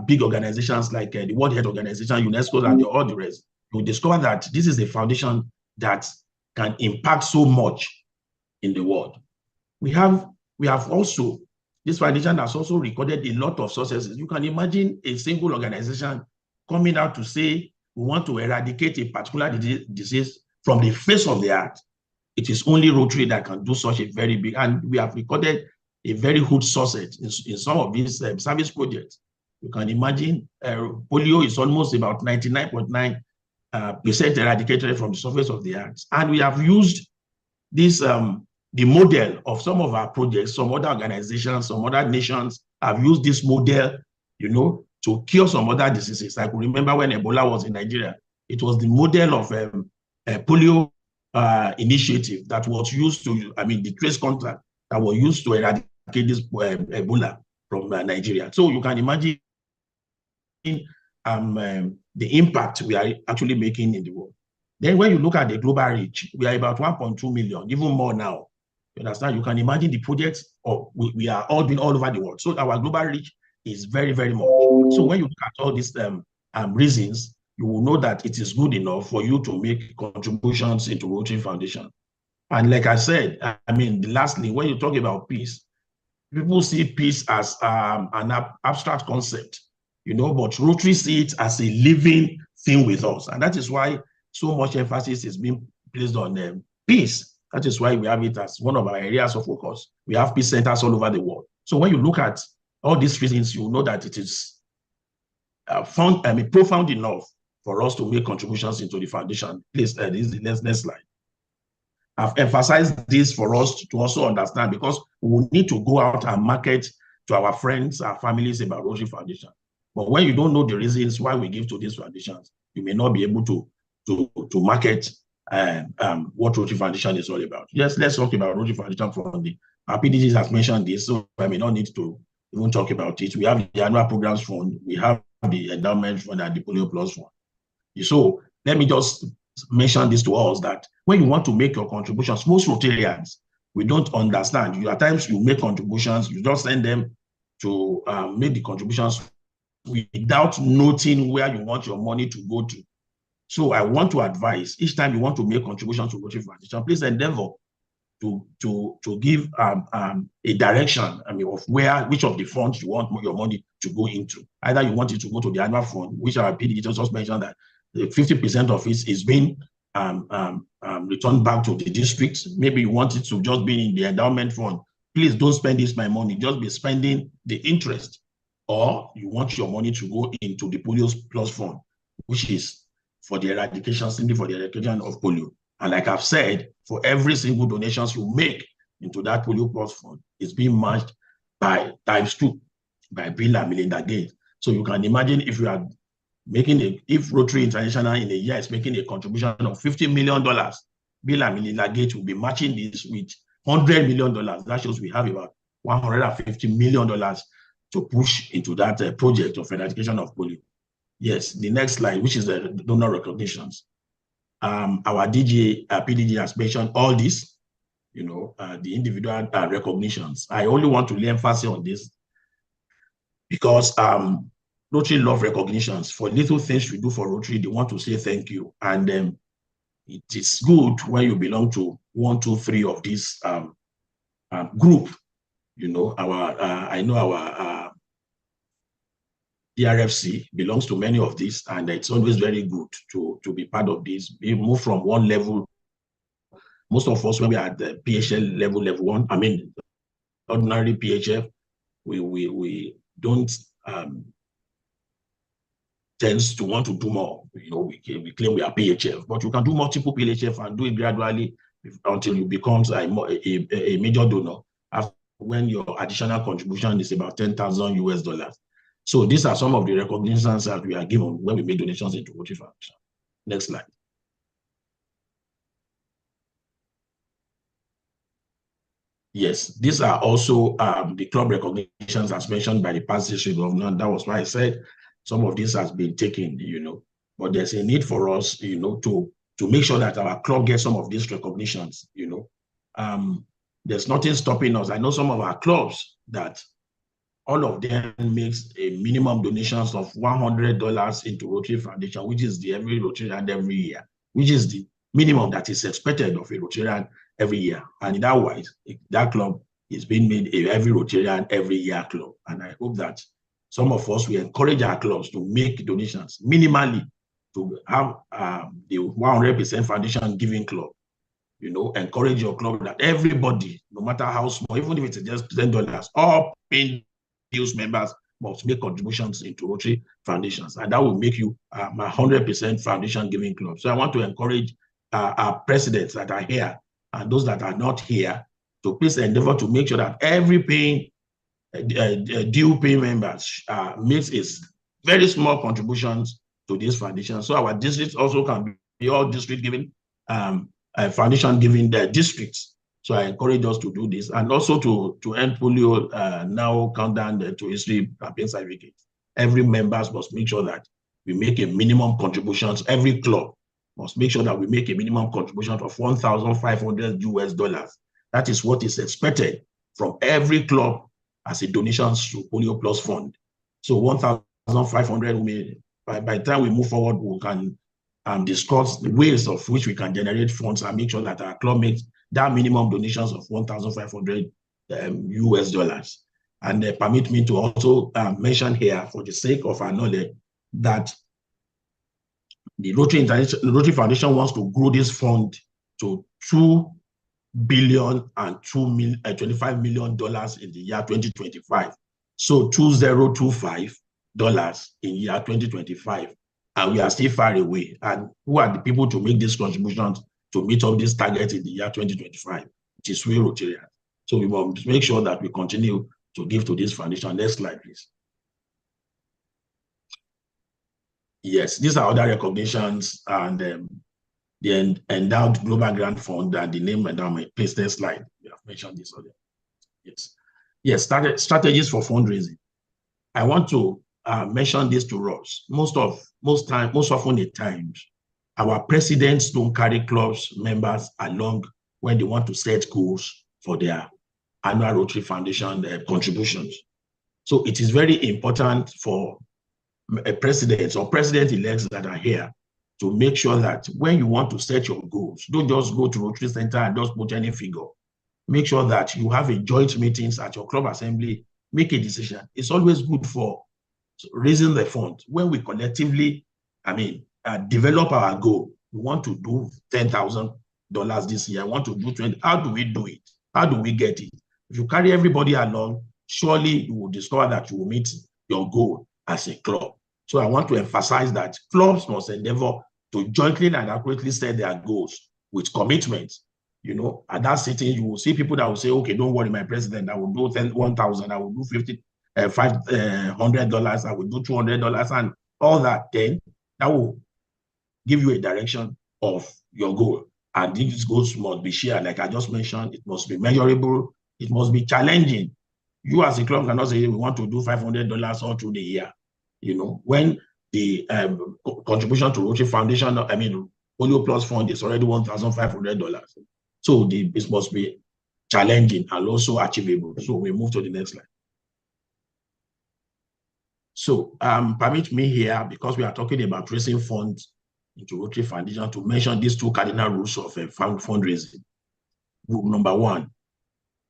big organizations like the World Health Organization, UNESCO, and all the rest, you discover that this is a foundation that can impact so much in the world. We have also, this foundation has also recorded a lot of successes. You can imagine a single organization coming out to say, we want to eradicate a particular disease from the face of the earth. It is only Rotary that can do such a very big, and we have recorded a very good success in some of these service projects. You can imagine polio is almost about 99.9% eradicated from the surface of the earth. And we have used this, the model of some of our projects, some other organizations, some other nations have used this model, you know, to cure some other diseases. I could remember when Ebola was in Nigeria, it was the model of polio initiative that was used to, the trace contact that was used to eradicate this Ebola from Nigeria. So you can imagine the impact we are actually making in the world. Then when you look at the global reach, we are about 1.2 million, even more now. You understand? You can imagine the projects we are all doing all over the world. So our global reach is very, very much. So when you look at all these reasons, you will know that it is good enough for you to make contributions into Rotary Foundation. And like I said, lastly, when you talk about peace, people see peace as an abstract concept, you know, but Rotary see it as a living thing with us. And that is why so much emphasis is being placed on peace. That is why we have it as one of our areas of focus. We have peace centers all over the world. So when you look at all these reasons, you know that it is profound enough for us to make contributions into the foundation. Please, this is the next slide. I've emphasized this for us to also understand, because we will need to go out and market to our friends, our families about Rotary Foundation. But when you don't know the reasons why we give to these foundations, you may not be able to market what Rotary Foundation is all about. Yes, let's talk about Rotary Foundation from our PDG has mentioned this, so I may not need to even talk about it. We have the annual programs fund, we have the endowment fund and the Polio Plus fund. So let me just mention this to us, that when you want to make your contributions, most Rotarians, we don't understand. At times you make contributions, you just send them to make the contributions without noting where you want your money to go to. So I want to advise, each time you want to make contributions to Rotary Foundation, please endeavor to give a direction, of which of the funds you want your money to go into. Either you want it to go to the annual fund, which our PDG just mentioned that 50% of it is being returned back to the districts. Maybe you want it to just be in the endowment fund. Please don't spend this my money, just be spending the interest. Or you want your money to go into the Polio Plus Fund, which is for the eradication, simply for the eradication of polio. And like I've said, for every single donations you make into that Polio Plus Fund, it's being matched by ×2 by Bill and Melinda Gates. So you can imagine if you are making if Rotary International in a year is making a contribution of $50 million, Bill and Melinda Gates will be matching this with $100 million. That shows we have about $150 million to push into that project of eradication of polio. Yes, the next slide, which is the donor recognitions. Our PDG has mentioned all this, the individual recognitions. I only want to lay emphasis on this because Rotary love recognitions. For little things you do for Rotary, they want to say thank you. And it is good when you belong to 1, 2, 3 of this group. I know our DRFC belongs to many of these, and it's always very good to be part of this. We move from one level. Most of us, when we are at the PHL level 1, ordinary PHF, we don't tends to want to do more. We claim we are PHF, but you can do multiple PHF and do it gradually until you become a major donor. When your additional contribution is about $10,000 US. So these are some of the recognitions that we are given when we make donations into Rotary Foundation. Next slide. Yes, these are also the club recognitions as mentioned by the past district governor. That was why I said some of this has been taken, but there's a need for us, to make sure that our club gets some of these recognitions, There's nothing stopping us. I know some of our clubs that all of them makes a minimum donations of $100 into Rotary Foundation, which is the every Rotarian every year, which is the minimum that is expected of a Rotarian every year. And in that wise, that club is being made a every Rotarian every year club. And I hope that some of us will encourage our clubs to make donations minimally to have the 100% foundation giving club. Encourage your club that everybody, no matter how small, even if it's just $10, all paying dues members must make contributions into Rotary Foundations, and that will make you a 100% foundation giving club. So I want to encourage our presidents that are here and those that are not here to please endeavor to make sure that every paying due paying members makes its very small contributions to this foundation. So our districts also can be all district giving, foundation giving their districts. So I encourage us to do this, and also to end polio now countdown to history campaign certificate. Every members must make sure that we make a minimum contributions. Every club must make sure that we make a minimum contribution of $1,500 US. That is what is expected from every club as a donation to Polio Plus Fund. So 1,500. By the time we move forward, we can discuss the ways of which we can generate funds and make sure that our club makes that minimum donations of $1,500 US. And permit me to also mention here, for the sake of our knowledge, that the Rotary Foundation wants to grow this fund to $2 billion and $25 million in the year 2025. So $2025 in year 2025. And we are still far away. And who are the people to make these contributions to meet up this target in the year 2025? It is we Rotarians. So we must make sure that we continue to give to this foundation. Next slide, please. Yes, these are other recognitions, and the Endowed Global Grant Fund and the name endowment. Please, next slide. We have mentioned this earlier. Yes, strategies for fundraising. I want to mentioned this to us. Most often at times, our presidents don't carry clubs members along when they want to set goals for their annual Rotary Foundation contributions. So it is very important for presidents or president-elects that are here to make sure that when you want to set your goals, don't just go to Rotary Center and just put any figure. Make sure that you have a joint meetings at your club assembly, make a decision. It's always good for raising the fund. When we collectively, develop our goal, we want to do $10,000 this year, I want to do 20, how do we do it? How do we get it? If you carry everybody along, surely you will discover that you will meet your goal as a club. So I want to emphasize that clubs must endeavor to jointly and accurately set their goals with commitments. You know, at that sitting, you will see people that will say, okay, don't worry, my president, I will do 1,000, I will do $500, I will do $200 and all that. Then that will give you a direction of your goal. And these goals must be shared. Like I just mentioned, it must be measurable. It must be challenging. You as a club cannot say we want to do $500 all through the year. You know, when the contribution to Rotary Foundation, Polio Plus Fund is already $1,500. So this must be challenging and also achievable. So we move to the next slide. So permit me here, because we are talking about raising funds into Rotary Foundation, to mention these two cardinal rules of fundraising. Rule number one,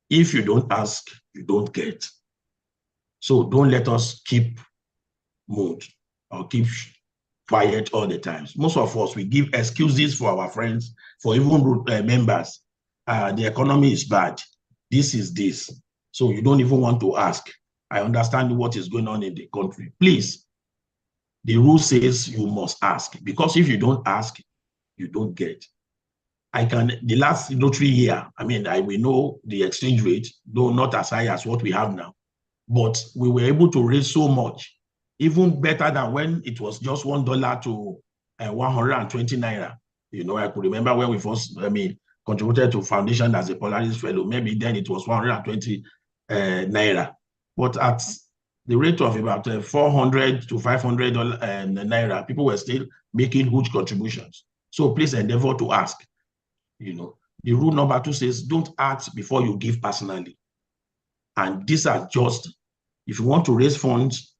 if you don't ask, you don't get. So don't let us keep mute or keep quiet all the time. Most of us, we give excuses for our friends, for even members. The economy is bad. This is this. So you don't even want to ask. I understand what is going on in the country. Please, the rule says you must ask, because if you don't ask, you don't get. The last Rotary year, we know the exchange rate, though not as high as what we have now, but we were able to raise so much, even better than when it was just $1 to 120 naira. You know, I could remember when we first, contributed to foundation as a Polaris fellow, maybe then it was 120 naira. But at the rate of about 400 to 500 naira, people were still making huge contributions. So please endeavor to ask. You know, the rule number 2 says, don't ask before you give personally. And these are just, if you want to raise funds,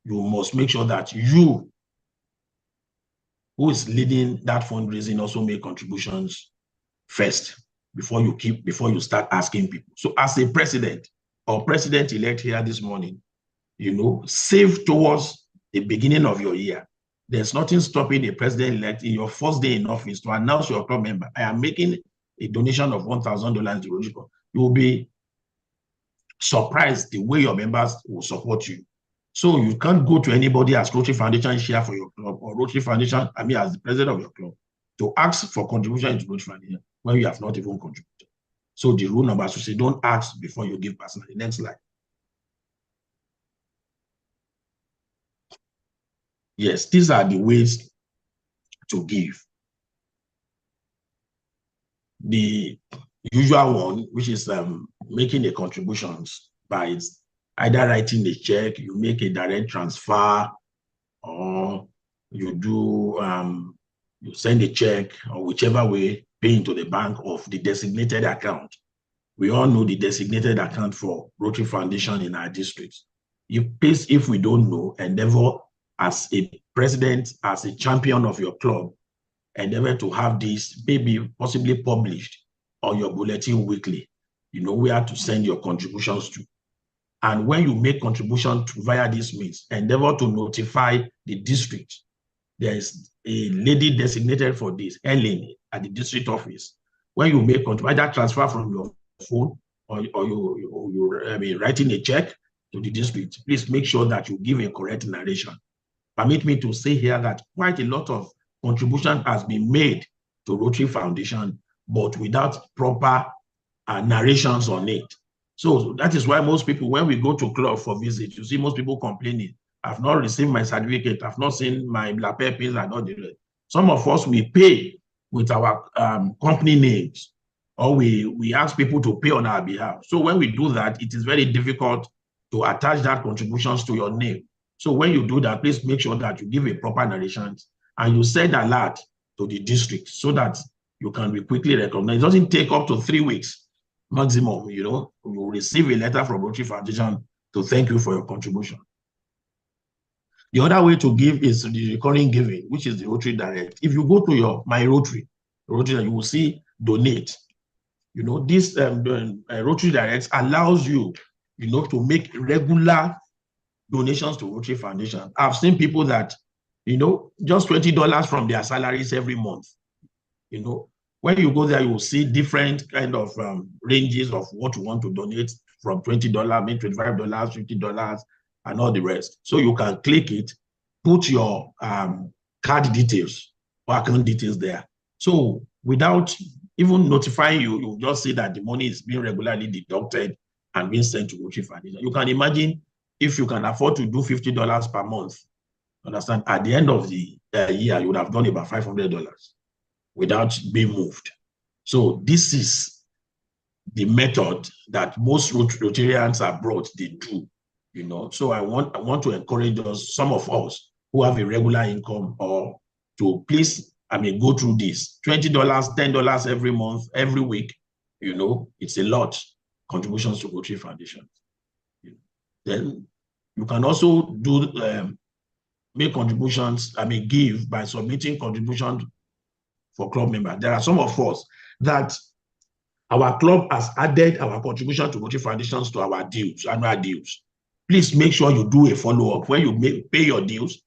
you must make sure that you, who is leading that fundraising, also make contributions first before you start asking people. So as a president or president-elect here this morning, you know, save towards the beginning of your year. There's nothing stopping a president-elect in your first day in office to announce to your club member, I am making a donation of $1,000 to Rotary. You will be surprised the way your members will support you. So you can't go to anybody as Rotary Foundation share for your club, or Rotary Foundation, as the president of your club, to ask for contribution into Rotary Foundation when you have not even contributed. So the rule number 2 says, don't ask before you give personally. Next slide. Yes, these are the ways to give. The usual one, which is making the contributions by either writing a check, you make a direct transfer, or you do you send a check, or whichever way, pay into the bank of the designated account. We all know the designated account for Rotary Foundation in our districts. If we don't know, endeavor as a president, as a champion of your club, endeavor to have this maybe possibly published on your bulletin weekly. You know where to send your contributions to. And when you make contributions via this means, endeavor to notify the district. There is a lady designated for this, Ellen, at the district office. When you make either transfer from your phone or you're writing a check to the district, please make sure that you give a correct narration. Permit me to say here that quite a lot of contribution has been made to Rotary Foundation, but without proper narrations on it. So that is why most people, when we go to club for visit, you see most people complaining, I've not received my certificate, I've not seen my lapel pins and all the rest. Some of us, we pay with our company names, or we ask people to pay on our behalf. So when we do that, it is very difficult to attach that contributions to your name. So when you do that, please make sure that you give a proper narration and you send alert to the district so that you can be quickly recognized. It doesn't take up to 3 weeks maximum, you know. You receive a letter from Rotary Foundation to thank you for your contribution. The other way to give is the recurring giving, which is the Rotary Direct. If you go to your My Rotary, you will see donate. You know, this Rotary Direct allows you, you know, to make regular donations to Rotary Foundation. I've seen people that, you know, just $20 from their salaries every month. You know, when you go there, you will see different kind of ranges of what you want to donate, from $20, maybe $25, $50, and all the rest. So you can click it, put your card details or account details there. So without even notifying you, you just see that the money is being regularly deducted and being sent to Rotary Foundation. You can imagine if you can afford to do $50 per month, understand, at the end of the year, you would have done about $500 without being moved. So this is the method that most Rotarians abroad, they do, you know. So I want to encourage us, some of us who have a regular income, or to please, go through this. $20, $10 every month, every week, you know, it's a lot. Contributions to Rotary Foundation. Then you can also do make contributions, give by submitting contributions for club members. There are some of us that our club has added our contribution to Rotary Foundations to our dues, annual dues. Please make sure you do a follow-up. When you pay your dues,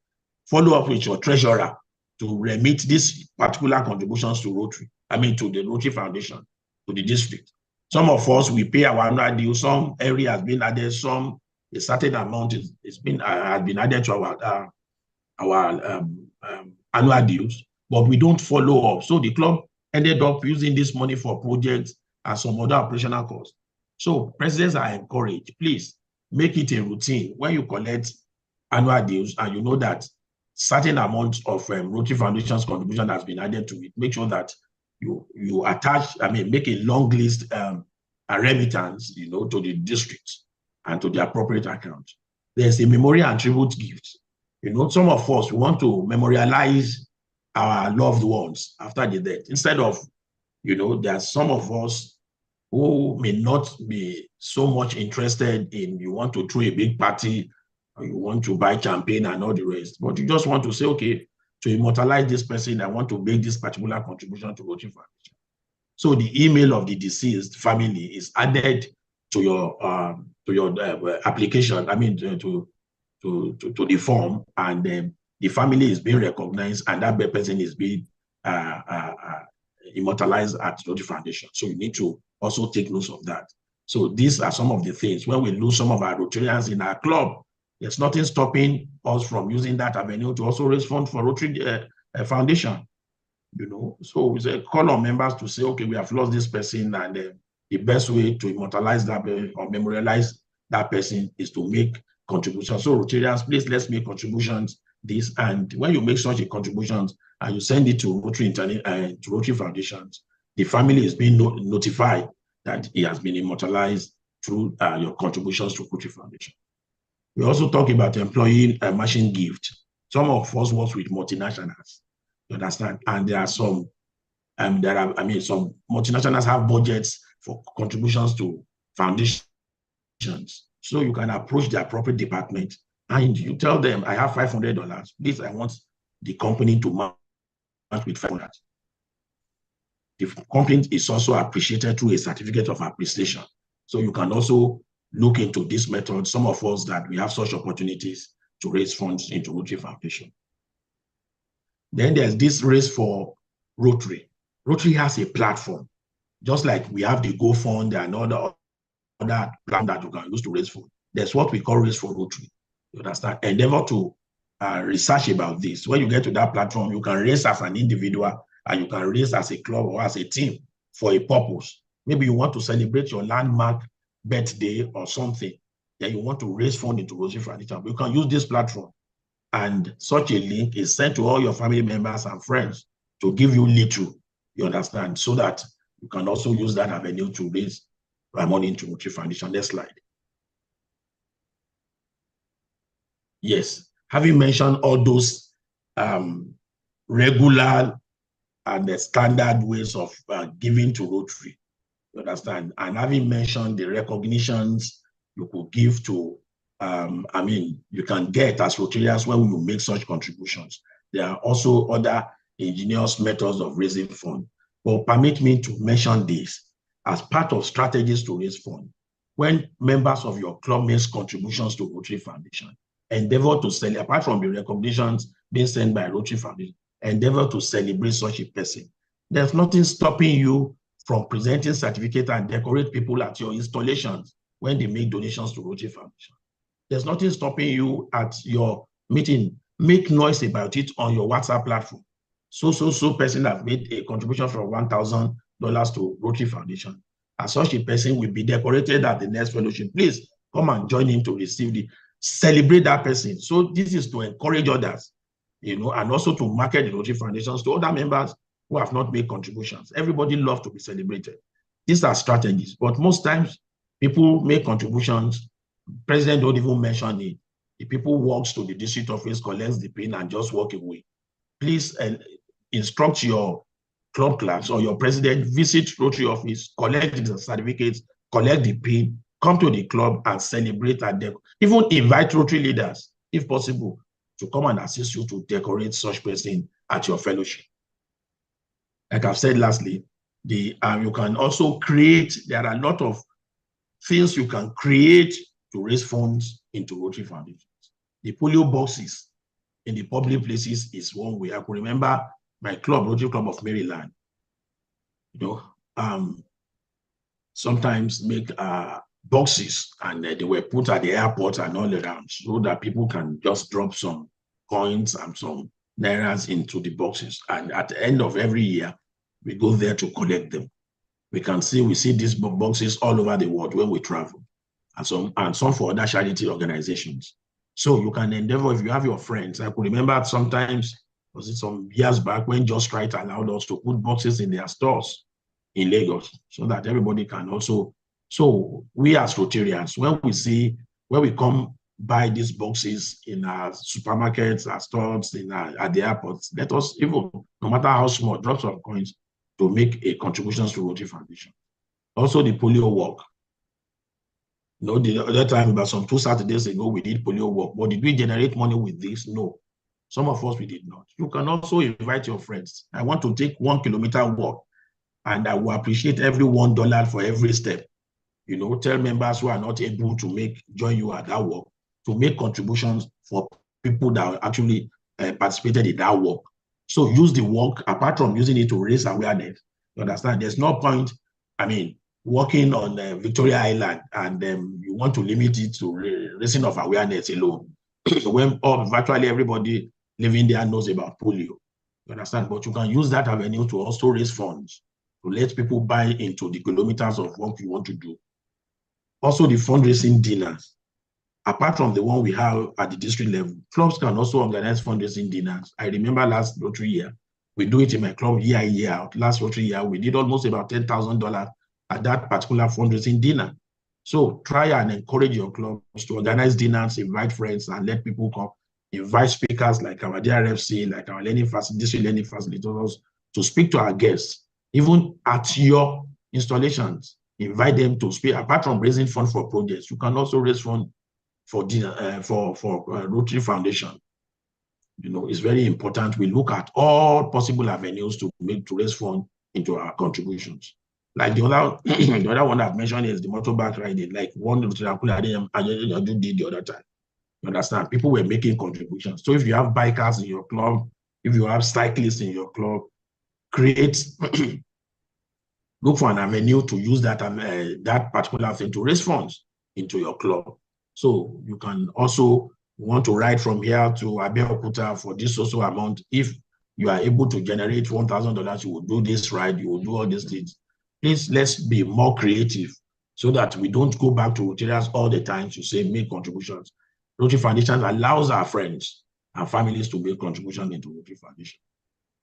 follow up with your treasurer to remit these particular contributions to Rotary, to the Rotary Foundation, to the district. Some of us, we pay our annual dues. Some area has been added. Some, a certain amount has been added to our annual dues, but we don't follow up. So the club ended up using this money for projects and some other operational costs. So presidents are encouraged, please make it a routine when you collect annual dues and you know that certain amounts of Rotary Foundation's contribution has been added to it. Make sure that you attach, make a long list, a remittance, you know, to the district and to the appropriate account. There's a memorial and tribute gift. You know, some of us, we want to memorialize our loved ones after the death. Instead of, you know, there are some of us who may not be so much interested in, you want to throw a big party, or you want to buy champagne and all the rest, but you just want to say, okay, to immortalize this person, I want to make this particular contribution to Rotary Foundation. So the email of the deceased family is added to your application, to the form, and then the family is being recognized and that person is being immortalized at Rotary Foundation. So you need to also take note of that. So these are some of the things. When we lose some of our Rotarians in our club, there's nothing stopping us from using that avenue to also raise funds for Rotary Foundation. You know, so we say, call on members to say, okay, we have lost this person, and the best way to immortalize that or memorialize that person is to make contributions. So Rotarians, please, let's make contributions. This, and when you make such a contributions and you send it to Rotary to Rotary Foundations, the family is being notified that he has been immortalized through your contributions to Rotary Foundation. We also talk about employee matching gift. Some of us work with multinationals, you understand, and there are some some multinationals have budgets for contributions to foundations. So you can approach the appropriate department and you tell them, I have $500. Please, I want the company to match with $500. The company is also appreciated through a certificate of appreciation. So you can also look into this method. Some of us that we have such opportunities to raise funds into Rotary Foundation. Then there's this race for Rotary. Rotary has a platform, just like we have the GoFund and other plan that you can use to raise funds. There's what we call Race for Rotary. You understand? Endeavor to research about this. When you get to that platform, you can raise as an individual and you can raise as a club or as a team for a purpose. Maybe you want to celebrate your landmark birthday or something, then you want to raise funds into Rotary Foundation. You can use this platform, and such a link is sent to all your family members and friends to give you little, you understand, so that you can also use that avenue to raise money into Rotary Foundation. Next slide. Yes. having mentioned all those regular and the standard ways of giving to Rotary, you understand, and having mentioned the recognitions you could give to, you can get as Rotarians when you make such contributions. There are also other ingenious methods of raising funds. But permit me to mention this as part of strategies to raise funds. When members of your club make contributions to Rotary Foundation, endeavor to celebrate, apart from the recognitions being sent by Rotary Foundation, endeavor to celebrate such a person. There's nothing stopping you from presenting certificates and decorate people at your installations when they make donations to Rotary Foundation. There's nothing stopping you at your meeting. Make noise about it on your WhatsApp platform. So person has made a contribution from $1,000 to Rotary Foundation. As such a person will be decorated at the next fellowship. Please come and join him to receive celebrate that person. So this is to encourage others, and also to market the Rotary Foundations to other members who have not made contributions. Everybody loves to be celebrated. These are strategies, but most times people make contributions. President don't even mention it. The people walks to the district office, collects the pin, and just walk away. Please instruct your club clerks or your president, visit Rotary office, collect the certificates, collect the pin, come to the club and celebrate at them. Even invite Rotary leaders, if possible, to come and assist you to decorate such person at your fellowship. Like I've said lastly, you can also create, there are a lot of things you can create to raise funds into Rotary Foundations. The polio boxes in the public places is one way. I could remember my club, Rotary Club of Maryland, sometimes make boxes, and they were put at the airport and all around so that people can just drop some coins and some nairas into the boxes. And at the end of every year, we go there to collect them. We see these boxes all over the world when we travel, and some for other charity organizations. So you can endeavor, if you have your friends. I could remember sometimes, was it some years back, when Just Right allowed us to put boxes in their stores in Lagos so that everybody can also. So we as Rotarians, when we come buy these boxes in our supermarkets, our stores, at the airports, let us, even no matter how small, drop some coins to make a contribution to Rotary Foundation. Also the polio walk. The other time, about some 2 Saturdays ago, we did polio walk. But did we generate money with this? No. Some of us, we did not. You can also invite your friends. I want to take 1 kilometer walk, and I will appreciate every $1 for every step. Tell members who are not able to join you at that walk to make contributions for people that actually participated in that walk. So use the walk, apart from using it to raise awareness. You understand? There's no point, walking on Victoria Island and you want to limit it to raising of awareness alone. When virtually everybody living there knows about polio. You understand? But you can use that avenue to also raise funds, to let people buy into the kilometers of work you want to do. Also the fundraising dinners. Apart from the one we have at the district level, clubs can also organize fundraising dinners. I remember last Rotary year, we do it in my club year in, year out. Last Rotary year, we did almost about $10,000 at that particular fundraising dinner. So try and encourage your clubs to organize dinners, invite friends, and let people come. Invite speakers like our DRFC, like our district learning facilitators, to speak to our guests. Even at your installations, invite them to speak. Apart from raising funds for projects, you can also raise funds for dinner, for Rotary Foundation. It's very important. We look at all possible avenues to raise funds into our contributions. Like the other one I've mentioned is the motorbike riding, like one Rotary I did the other time. You understand? People were making contributions. So if you have bikers in your club, if you have cyclists in your club, look for an avenue to use that particular thing to raise funds into your club. So you can also want to ride from here to Abeokuta for this also amount. If you are able to generate $1,000, you will do this ride, you will do all these things. Please, let's be more creative so that we don't go back to Rotarians all the time to say make contributions. Rotary Foundation allows our friends and families to make contributions into Rotary Foundation.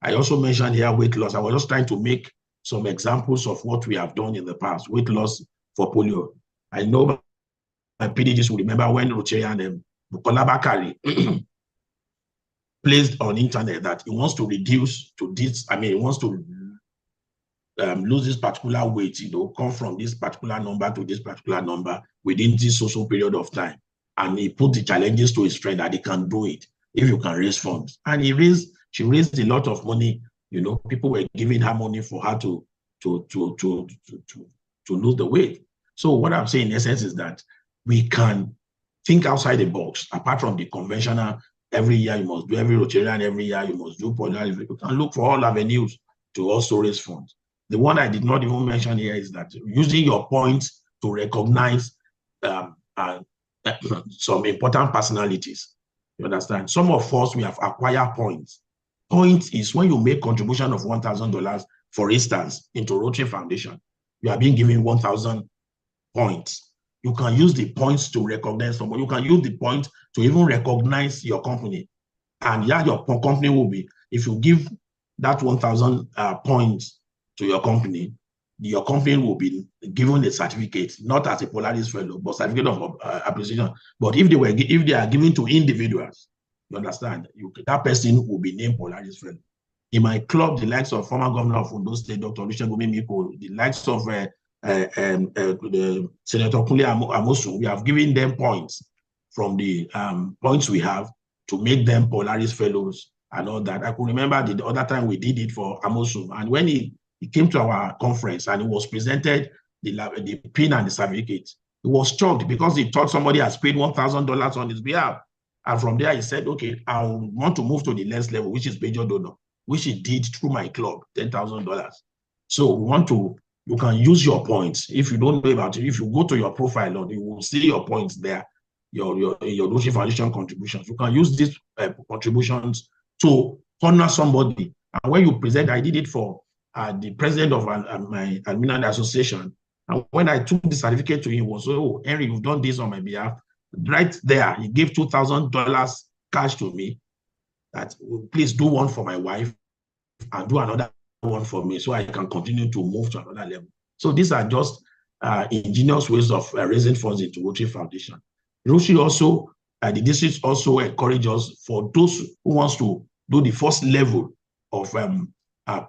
I also mentioned here weight loss. I was just trying to make some examples of what we have done in the past. Weight loss for polio. I know my PDGs will remember when Rotarian Bukola Bakari placed on internet that he wants to reduce to this, I mean, he wants to lose this particular weight, come from this particular number to this particular number within this social period of time. And he put the challenges to his friend that he can do it if you can raise funds. And she raised a lot of money. People were giving her money for her to lose the weight. So what I'm saying in essence is that we can think outside the box, apart from the conventional, every year you must do every Rotarian, every year you must do Polaris. You can look for all avenues to also raise funds. The one I did not even mention here is that using your points to recognize some important personalities. You understand? Some of us, we have acquired points. Points is when you make contribution of $1,000, for instance, into Rotary Foundation, you are being given 1,000 points. You can use the points to recognize someone. You can use the points to even recognize your company. And yeah, your company will be, if you give that 1,000 points to your company will be given a certificate, not as a Polaris fellow, but certificate of appreciation. But if they are given to individuals, you understand, that person will be named Polaris fellow. In my club, the likes of former governor of Ondo State, Dr. Olusegun Mimiko, the likes of Senator Kunle Amosun, we have given them points from the points we have to make them Polaris fellows and all that. I could remember the other time we did it for Amosun, and when he came to our conference and he was presented the pin and the certificate, he was shocked because he thought somebody has paid $1,000 on his behalf. And from there, he said, okay, I want to move to the next level, which is major donor, which he did through my club, $10,000. So you can use your points. If you don't know about it, if you go to your profile, you will see your points there, your Rotary Foundation contributions. You can use these contributions to honor somebody. And when you present, I did it for the president of my Alumni Association. And when I took the certificate to him, he was, oh, Henry, you've done this on my behalf. Right there, he gave $2,000 cash to me that, please do one for my wife and do another one for me so I can continue to move to another level. So these are just ingenious ways of raising funds into Rotary Foundation. Rotary also, the district also encourage us for those who wants to do the first level of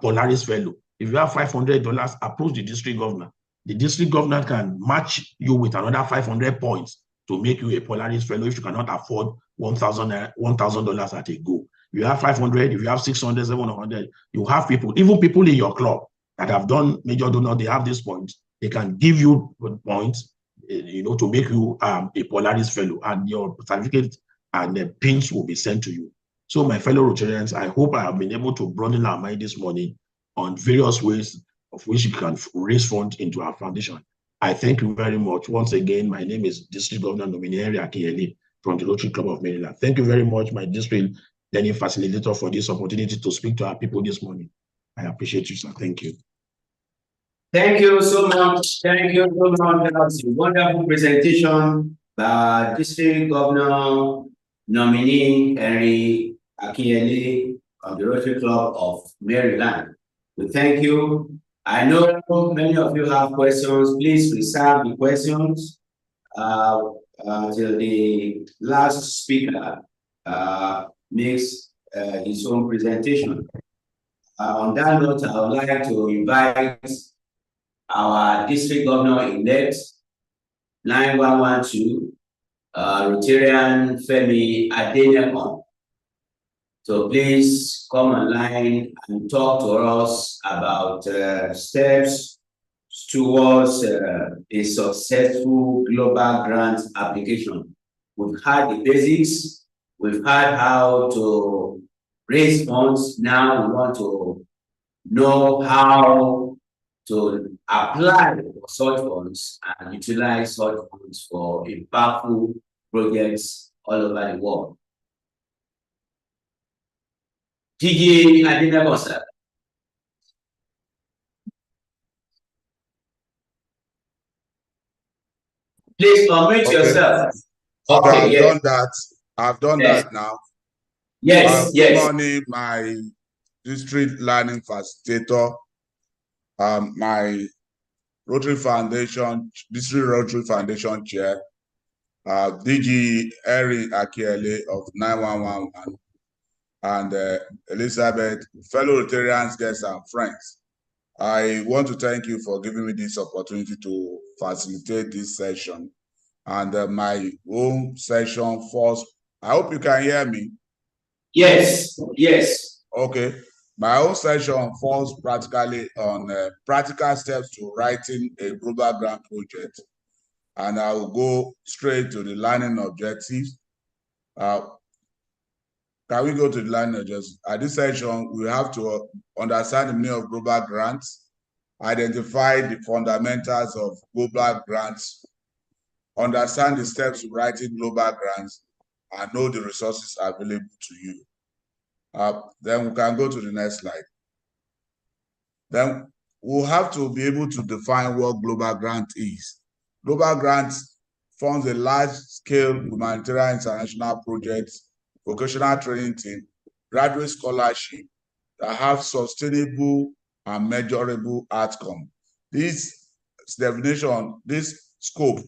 Polaris Fellow. If you have $500, approach the district governor. The district governor can match you with another 500 points to make you a Polaris Fellow if you cannot afford $1,000 at a go. If you have 500, if you have 600, 700, you have people, even people in your club that have done major donor, they have these points. They can give you points, to make you a Polaris Fellow, and your certificate and the pins will be sent to you. So my fellow Rotarians, I hope I have been able to broaden our mind this morning on various ways of which you can raise funds into our foundation. I thank you very much. Once again, my name is District Governor nominee Henry Akinyele from the Rotary Club of Maryland. Thank you very much, my district learning facilitator, for this opportunity to speak to our people this morning. I appreciate you, sir. Thank you. Thank you so much. Thank you so much. That was a wonderful presentation by District Governor nominee Henry Akinyele of the Rotary Club of Maryland. We thank you. I know many of you have questions. Please reserve the questions till the last speaker makes his own presentation. On that note, I would like to invite our district governor-elect, 9112, Rotarian Femi Adenekon. So please come online and talk to us about steps towards a successful global grant application. We've had the basics, we've had how to raise funds. Now we want to know how to apply for such funds and utilize such funds for impactful projects all over the world. TG Adenekon, sir. Please unmute yourself. Okay, I've done that. I've done that now. Yes, Good morning, my district learning facilitator, my Rotary Foundation, District Rotary Foundation Chair, DG Henry Akinyele of 9111, and Elizabeth, fellow Rotarians, guests, and friends. I want to thank you for giving me this opportunity to facilitate this session. And my own session first, I hope you can hear me. Yes, yes. Okay. My own session falls practically on practical steps to writing a global grant project. And I will go straight to the learning objectives. Can we go to the learning objectives? At this session, we have to understand the meaning of global grants, identify the fundamentals of global grants, understand the steps to writing global grants, and know the resources available to you. Then we can go to the next slide. Then we'll have to be able to define what global grant is. Global grants funds a large-scale humanitarian international projects, vocational training team, graduate scholarship that have sustainable and measurable outcome. This definition, this scope,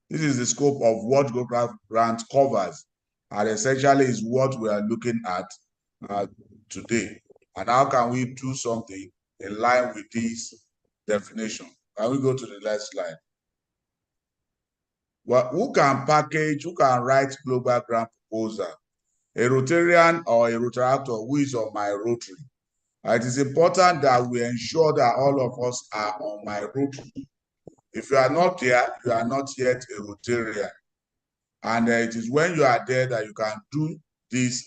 this is the scope of what global grant covers, and essentially is what we are looking at today. And how can we do something in line with this definition? Can we go to the next slide? Well, who can package, who can write global grant proposal? A Rotarian or a Rotaractor who is on my Rotary. It is important that we ensure that all of us are on my Rotary. If you are not there, you are not yet a Rotarian. And it is when you are there that you can do this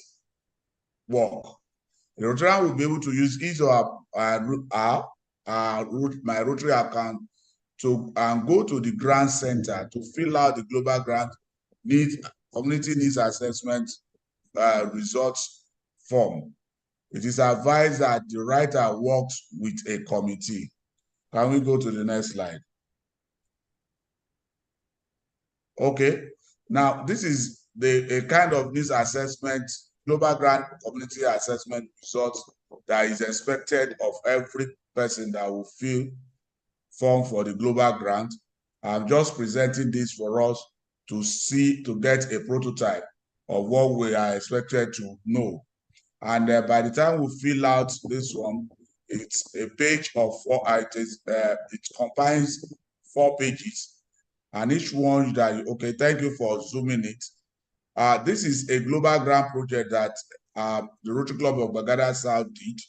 work. The Rotarian will be able to use his or my Rotary account to go to the grant center to fill out the global grant community needs assessment results form. It is advised that the writer works with a committee. Can we go to the next slide? Okay. Now, this is a kind of needs assessment, global grant community assessment results that is expected of every person that will fill form for the global grant. I'm just presenting this for us to get a prototype of what we are expected to know. And by the time we fill out this one, it's a page of 4 items. It combines 4 pages. And each one that, okay, thank you for zooming it. This is a global grant project that the Rotary Club of Bagada South did.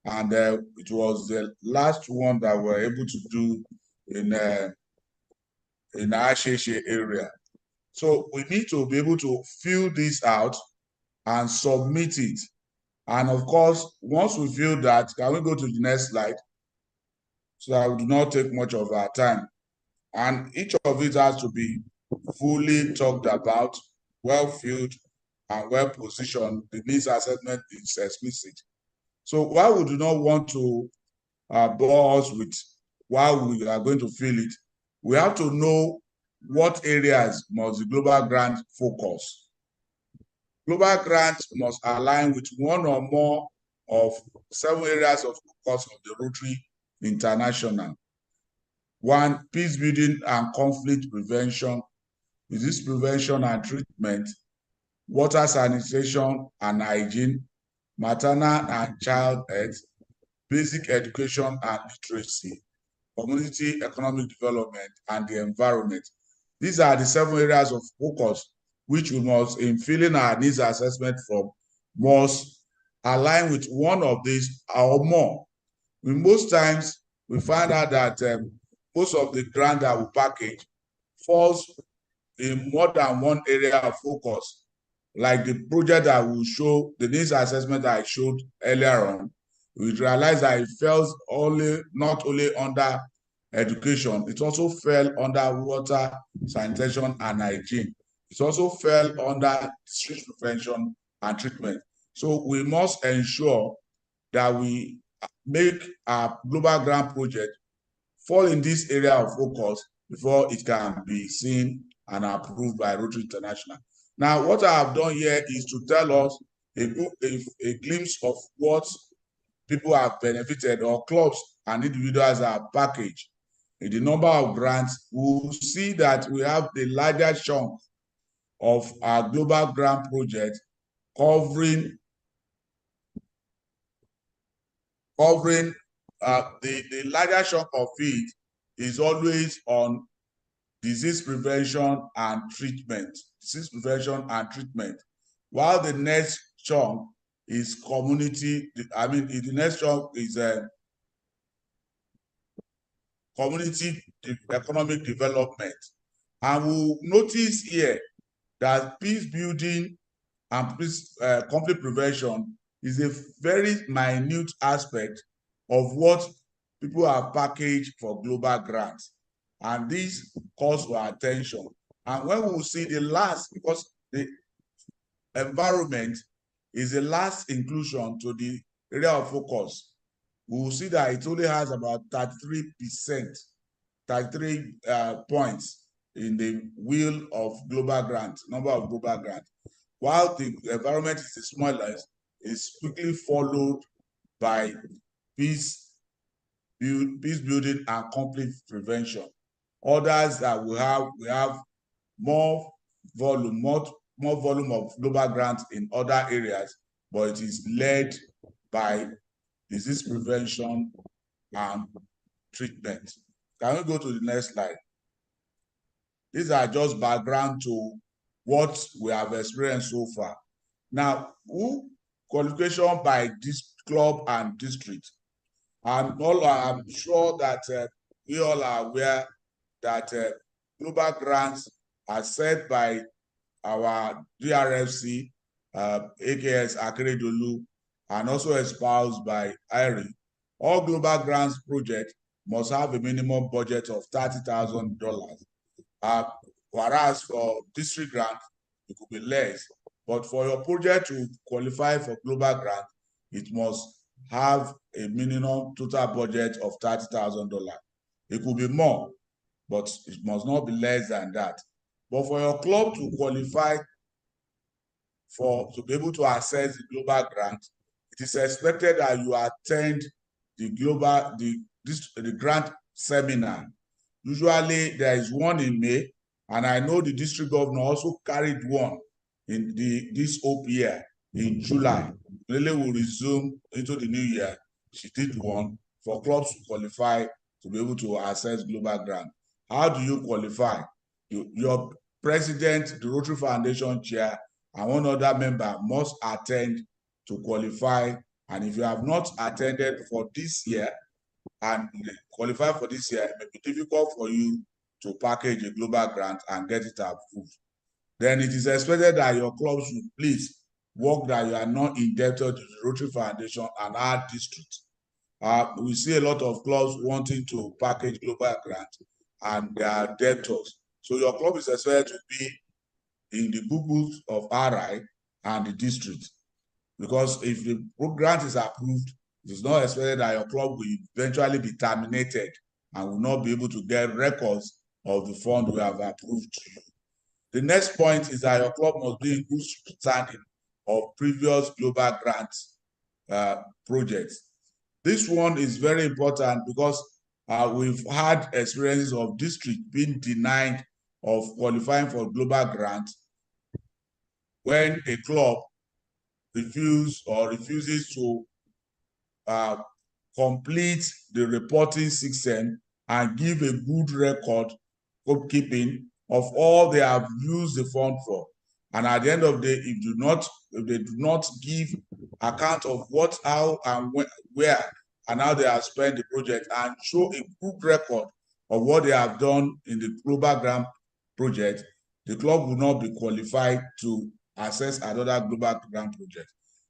And it was the last one that we're able to do in the Asheshe area. So we need to be able to fill this out and submit it. And of course, once we fill that, can we go to the next slide? So that we do not take much of our time. And each of it has to be fully talked about, well filled, and well positioned. The needs assessment is explicit. So while we do not want to bore us with while we are going to fill it, we have to know what areas must the global grant focus. Global grants must align with one or more of 7 areas of focus of the Rotary International. 1, peace building and conflict prevention, disease prevention and treatment, water sanitation and hygiene, maternal and child health, basic education and literacy, community economic development, and the environment. These are the 7 areas of focus which we must, in filling our needs assessment from, must align with one of these or more. Most times, we find out that most of the grant that we package falls in more than one area of focus. Like the project that will show, the needs assessment that I showed earlier on, we realized that it fell not only under education, it also fell under water, sanitation, and hygiene. It also fell under disease prevention and treatment. So we must ensure that we make our global grant project fall in this area of focus before it can be seen and approved by Rotary International. Now, what I have done here is to tell us a glimpse of what people have benefited or clubs and individuals are packaged. In the number of grants, we'll see that we have the largest chunk of our global grant project covering covering the larger chunk of it is always on disease prevention and treatment. Disease prevention and treatment. While the next chunk is community, the next chunk is community economic development. And we'll notice here that peace building and peace conflict prevention is a very minute aspect of what people have packaged for global grants. And this calls for attention. And when we will see the last, because the environment is the last inclusion to the area of focus, we will see that it only has about 33%, 33 points in the wheel of global grant, number of global grant. While the environment is the smallest, it's quickly followed by peace building and conflict prevention. Others that we have more volume of global grants in other areas, but it is led by disease prevention and treatment. Can we go to the next slide? These are just background to what we have experienced so far. Now, qualification by this club and district. And I'm sure that we all are aware that global grants are set by our DRFC, AKS Akeredolu, and also espoused by IRI. All global grants projects must have a minimum budget of $30,000. Whereas for district grant, it could be less. But for your project to qualify for global grant, it must have a minimum total budget of $30,000. It could be more, but it must not be less than that. But for your club to qualify to be able to access the global grant, it is expected that you attend the grant seminar. Usually there is one in May, and I know the district governor also carried one in this Hope year in July. Really will resume into the new year. She did one for clubs to qualify to be able to access global grant. How do you qualify? Your president, the Rotary Foundation chair, and one other member must attend to qualify. And if you have not attended for this year and qualify for this year, it may be difficult for you to package a global grant and get it approved. Then it is expected that your clubs will please work that you are not indebted to the Rotary Foundation and our district. We see a lot of clubs wanting to package global grant and they are debtors. So your club is expected to be in the good books of RI and the district. Because if the grant is approved, it is not expected that your club will eventually be terminated and will not be able to get records of the fund we have approved to you. The next point is that your club must be in good standing of previous global grants projects. This one is very important because we've had experiences of district being denied of qualifying for global grant when a club refuses to complete the reporting system and give a good record keeping of all they have used the fund for. And at the end of the day, if they do not give account of what, how, and where, and how they have spent the project and show a good record of what they have done in the global grant project, the club will not be qualified to access another global grant project.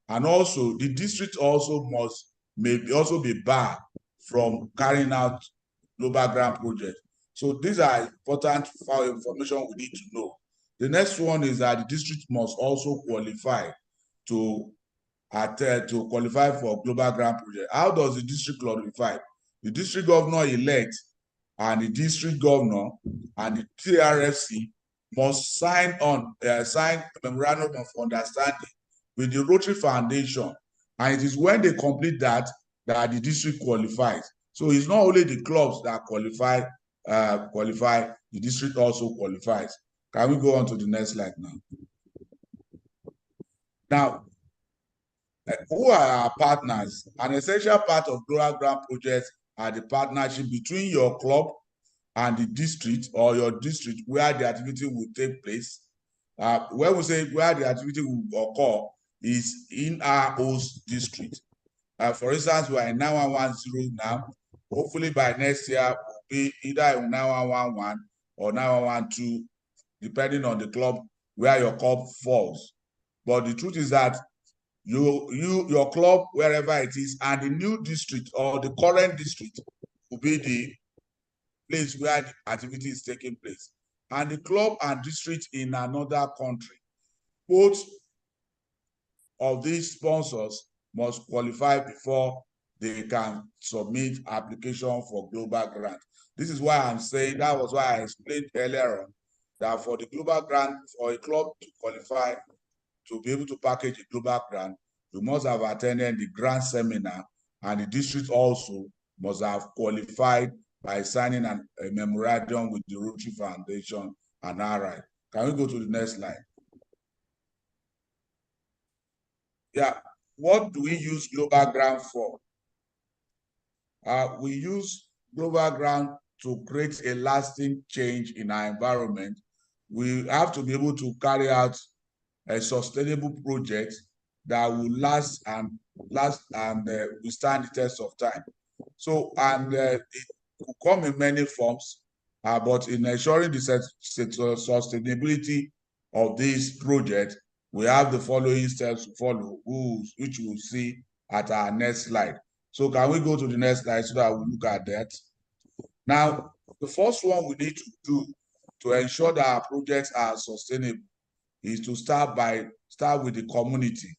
And also, the district also may also be barred from carrying out global grant projects. So these are important information we need to know. The next one is that the district must also qualify to qualify for global grant project. How does the district qualify? The district governor elect and the district governor and the TRFC must sign a memorandum of understanding with the Rotary Foundation, and it is when they complete that the district qualifies. So it's not only the clubs that qualify, the district also qualifies. Can we go on to the next slide now? Now, Who are our partners? An essential part of Global Grant projects are the partnership between your club and the district or your district where the activity will take place. When we say where the activity will occur is in our host district. For instance, we are in 9110 now. Hopefully by next year, we'll be either in 9111 or 9112, depending on the club where your club falls. But the truth is that your club, wherever it is, and the new district or the current district will be the place where the activity is taking place. And the club and district in another country, both of these sponsors must qualify before they can submit application for global grant. This is why I'm saying, that was why I explained earlier on, that for the global grant, for a club to qualify to be able to package a global grant, you must have attended the grant seminar, and the district also must have qualified by signing a memorandum with the Rotary Foundation and RI. Can we go to the next slide? Yeah, what do we use global grant for? We use global grant to create a lasting change in our environment. We have to be able to carry out a sustainable project that will last and withstand the test of time. So, and it will come in many forms, but in ensuring the sustainability of this project, we have the following steps to follow, which we'll see at our next slide. So can we go to the next slide so that we look at that? Now, the first one we need to do to ensure that our projects are sustainable is to start with the community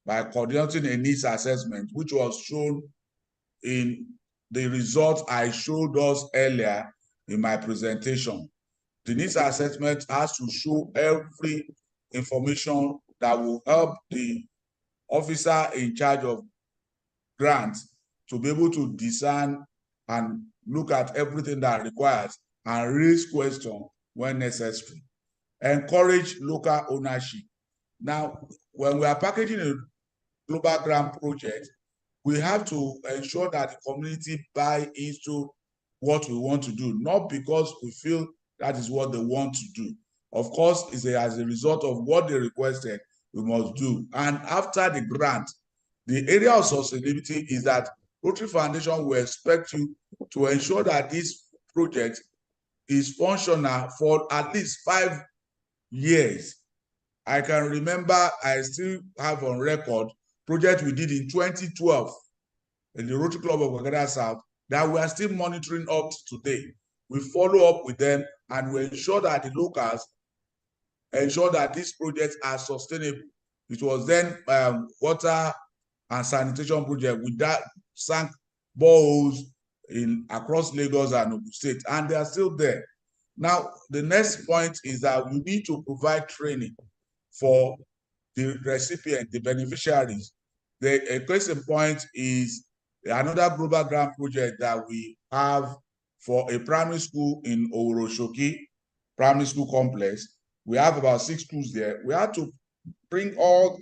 by conducting a needs assessment, which was shown in the results I showed us earlier in my presentation. The needs assessment has to show every information that will help the officer in charge of grants to be able to discern and look at everything that requires and raise questions when necessary. Encourage local ownership. Now, when we are packaging a global grant project, we have to ensure that the community buy into what we want to do, not because we feel that is what they want to do. Of course, it's as a result of what they requested, we must do. And after the grant, the area of sustainability is that Rotary Foundation will expect you to ensure that this project is functional for at least 5 years. I can remember, I still have on record, project we did in 2012 in the Rotary Club of Gbagada South that we are still monitoring up to today. We follow up with them and we ensure that the locals ensure that these projects are sustainable. It was then water and sanitation project with that sank boreholes across Lagos and Ogun State, and they are still there. Now, the next point is that we need to provide training for the recipient, the beneficiaries. The case in point is another global grant project that we have for a primary school in Oroshoki Primary School Complex. We have about 6 schools there. We had to bring all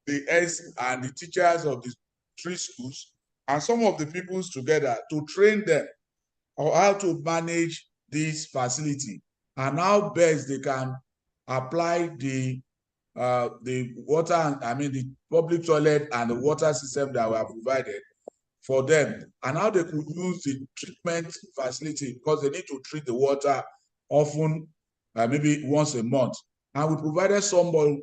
the heads and the teachers of the 3 schools and some of the peoples together to train them on how to manage this facility and how best they can apply the water, the public toilet and the water system that we have provided for them, and how they could use the treatment facility because they need to treat the water often, maybe once a month. And we provided someone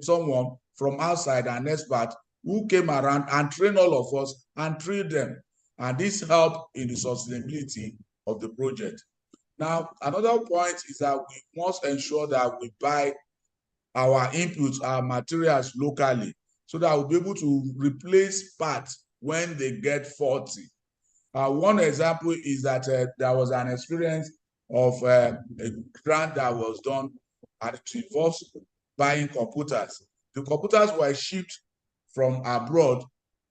from outside, an expert, who came around and trained all of us and trained them. And this helped in the sustainability of the project. Now, another point is that we must ensure that we buy our inputs, our materials locally, so that we'll be able to replace parts when they get faulty. One example is that there was an experience of a grant that was done, and it involves buying computers. The computers were shipped from abroad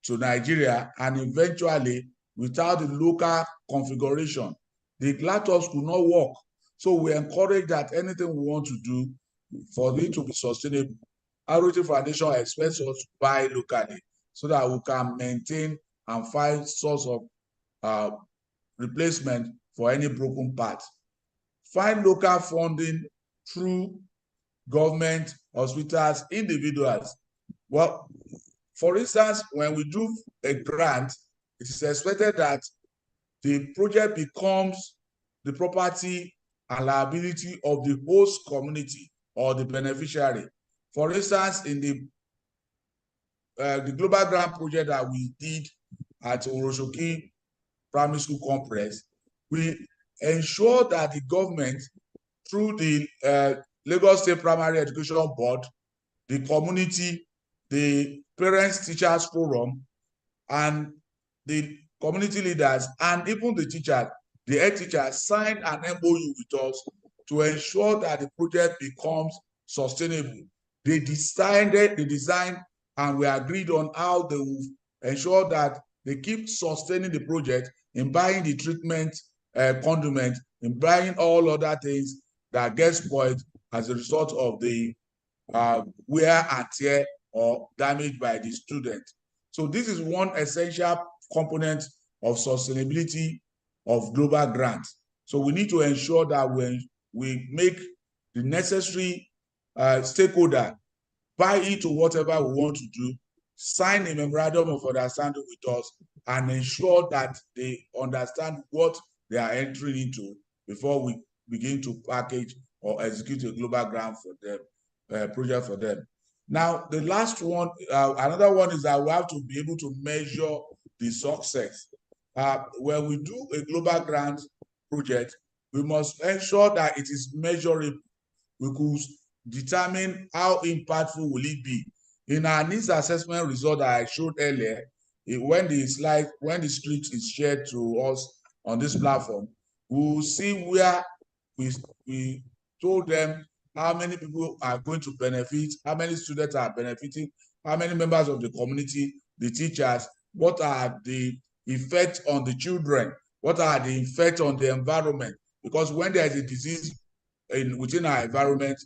to Nigeria, and eventually, without the local configuration, the laptops could not work. So we encourage that anything we want to do for it to be sustainable, Rotary Foundation expects us to buy locally. so that we can maintain and find source of replacement for any broken part. Find local funding through government, hospitals, individuals. Well, for instance, when we do a grant, it is expected that the project becomes the property and liability of the host community or the beneficiary. For instance, in the global grant project that we did at Oroshoki Primary School Complex, we ensure that the government, through the Lagos State Primary Education Board, the community, the Parents Teachers Forum, and the community leaders, and even the teachers, the head teachers signed an MOU with us to ensure that the project becomes sustainable. They designed, and we agreed on how they will ensure that they keep sustaining the project in buying the treatment conduit, in buying all other things that get spoiled as a result of the wear and tear or damage by the student. So this is one essential component of sustainability of global grants. So we need to ensure that we make the necessary stakeholder buy into whatever we want to do, sign a memorandum of understanding with us, and ensure that they understand what they are entering into before we begin to package or execute a global grant for them, project for them. Now, the last one, another one is that we have to be able to measure the success. When we do a global grant project, we must ensure that it is measurable. We could determine how impactful will it be. In our needs assessment result that I showed earlier, when the script is shared to us on this platform, we will see where we told them how many people are going to benefit, how many students are benefiting, how many members of the community, the teachers, what are the effects on the children, what are the effects on the environment. Because when there is a disease within our environment,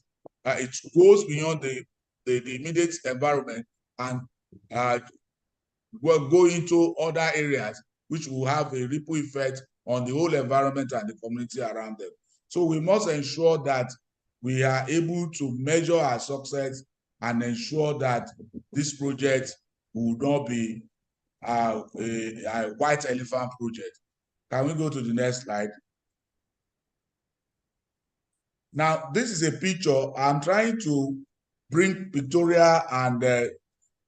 it goes beyond the immediate environment and will go into other areas, which will have a ripple effect on the whole environment and the community around them. So we must ensure that we are able to measure our success and ensure that this project will not be a white elephant project. Can we go to the next slide? Now, this is a picture. I'm trying to bring pictorial and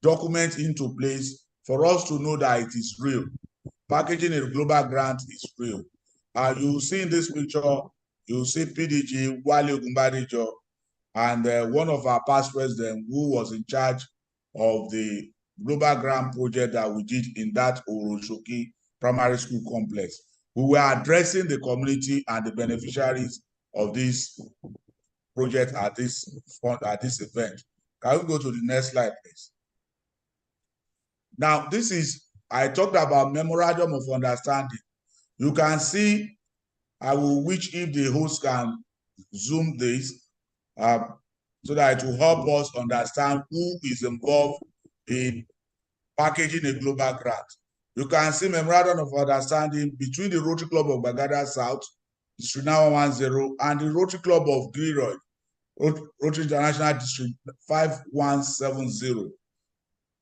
documents into place for us to know that it is real. Packaging a global grant is real. You'll see in this picture, you'll see PDG, Wale Ogunbadijo, and one of our past presidents who was in charge of the global grant project that we did in that Oroshoki Primary School Complex. We were addressing the community and the beneficiaries of this project at this event. Can we go to the next slide, please? Now, I talked about memorandum of understanding. You can see, I will wish if the host can zoom this so that it will help us understand who is involved in packaging a global grant. You can see memorandum of understanding between the Rotary Club of Bagada South, District 910, and the Rotary Club of Gilroy, Rotary International District 5170,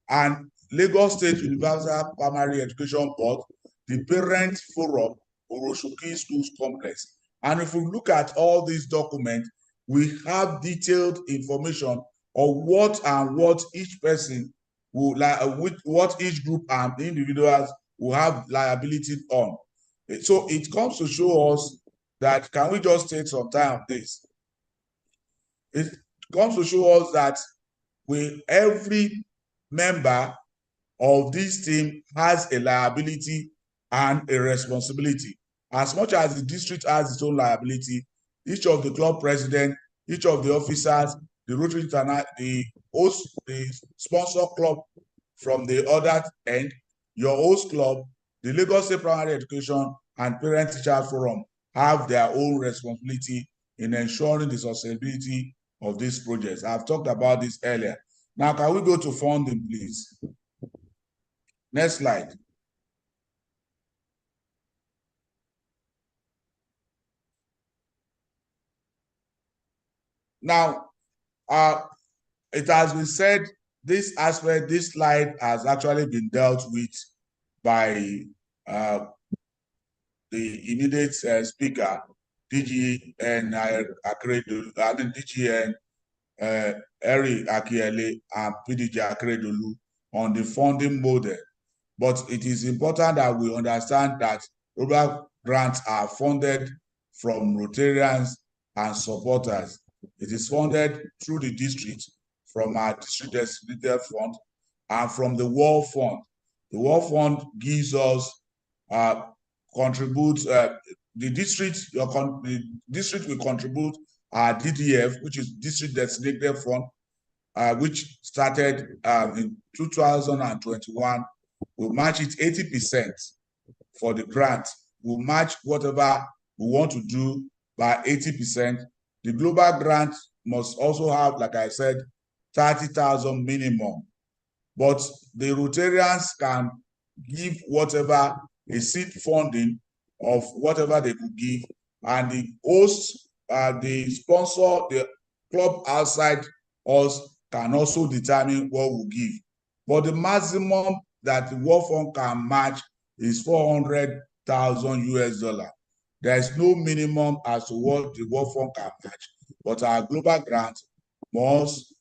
and Lagos State Universal Primary Education Board, the Parent Forum, Oroshoki Schools Complex. And if we look at all these documents, we have detailed information of what each person will what each group and individuals will have liability on. So it comes to show us that, can we just take some time on this? It comes to show us that every member of this team has a liability and a responsibility. As much as the district has its own liability, each of the club president, each of the officers, the Rotary International, the sponsor club from the other end, your host club, the Lagos State Primary Education and Parent Teacher Forum have their own responsibility in ensuring the sustainability of these projects. I've talked about this earlier. Now, can we go to funding, please? Next slide. Now, it has been said this aspect, this slide has actually been dealt with by the immediate speaker, DGN Akeredolu, DGN Eric Akiele and PDG Akeredolu on the funding model. But it is important that we understand that global grants are funded from Rotarians and supporters. It is funded through the district from our district designated fund and from the World Fund. The World Fund gives us contributes the district will contribute our DDF, which is district designated fund, which started in 2021. We'll match it 80% for the grant. We'll match whatever we want to do by 80%. The global grant must also have, like I said, 30,000 minimum. But the Rotarians can give whatever a seed funding of whatever they could give, and the host, the sponsor, the club outside us can also determine what we'll give. But the maximum that the World Fund can match is $400,000 There is no minimum as to what the World Fund can match, but our global grant must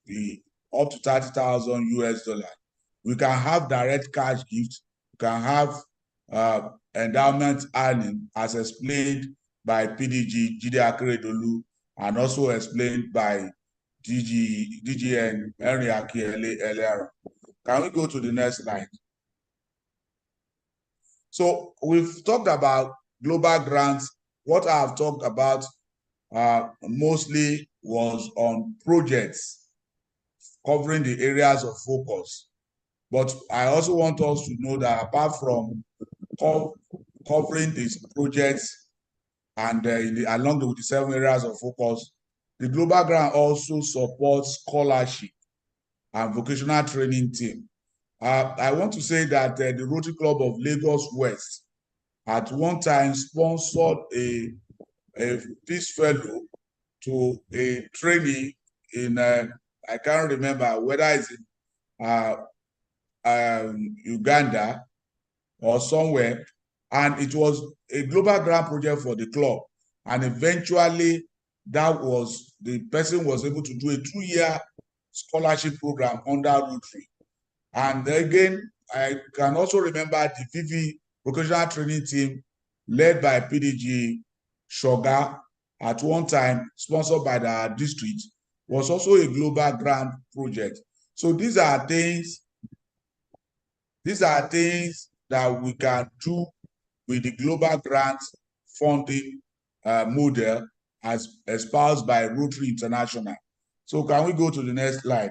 be up to $30,000 We can have direct cash gifts. We can have endowment earning, as explained by PDG Jide Akeredolu, and also explained by DGN Henry Akiele earlier. Can we go to the next slide? So we've talked about global grants. What I've talked about mostly was on projects covering the areas of focus. But I also want us to know that apart from covering these projects and along with the 7 areas of focus, the global grant also supports scholarship and vocational training team. I want to say that the Rotary Club of Lagos West at one time sponsored a peace fellow to a training in I can't remember whether it's in Uganda or somewhere, and it was a global grant project for the club, and eventually the person was able to do a 2-year scholarship program under Rotary. And again, I can also remember the VV vocational training team led by PDG Shoga at one time, sponsored by the district, was also a global grant project. So these are things that we can do with the global grant funding model as espoused by Rotary International. So can we go to the next slide?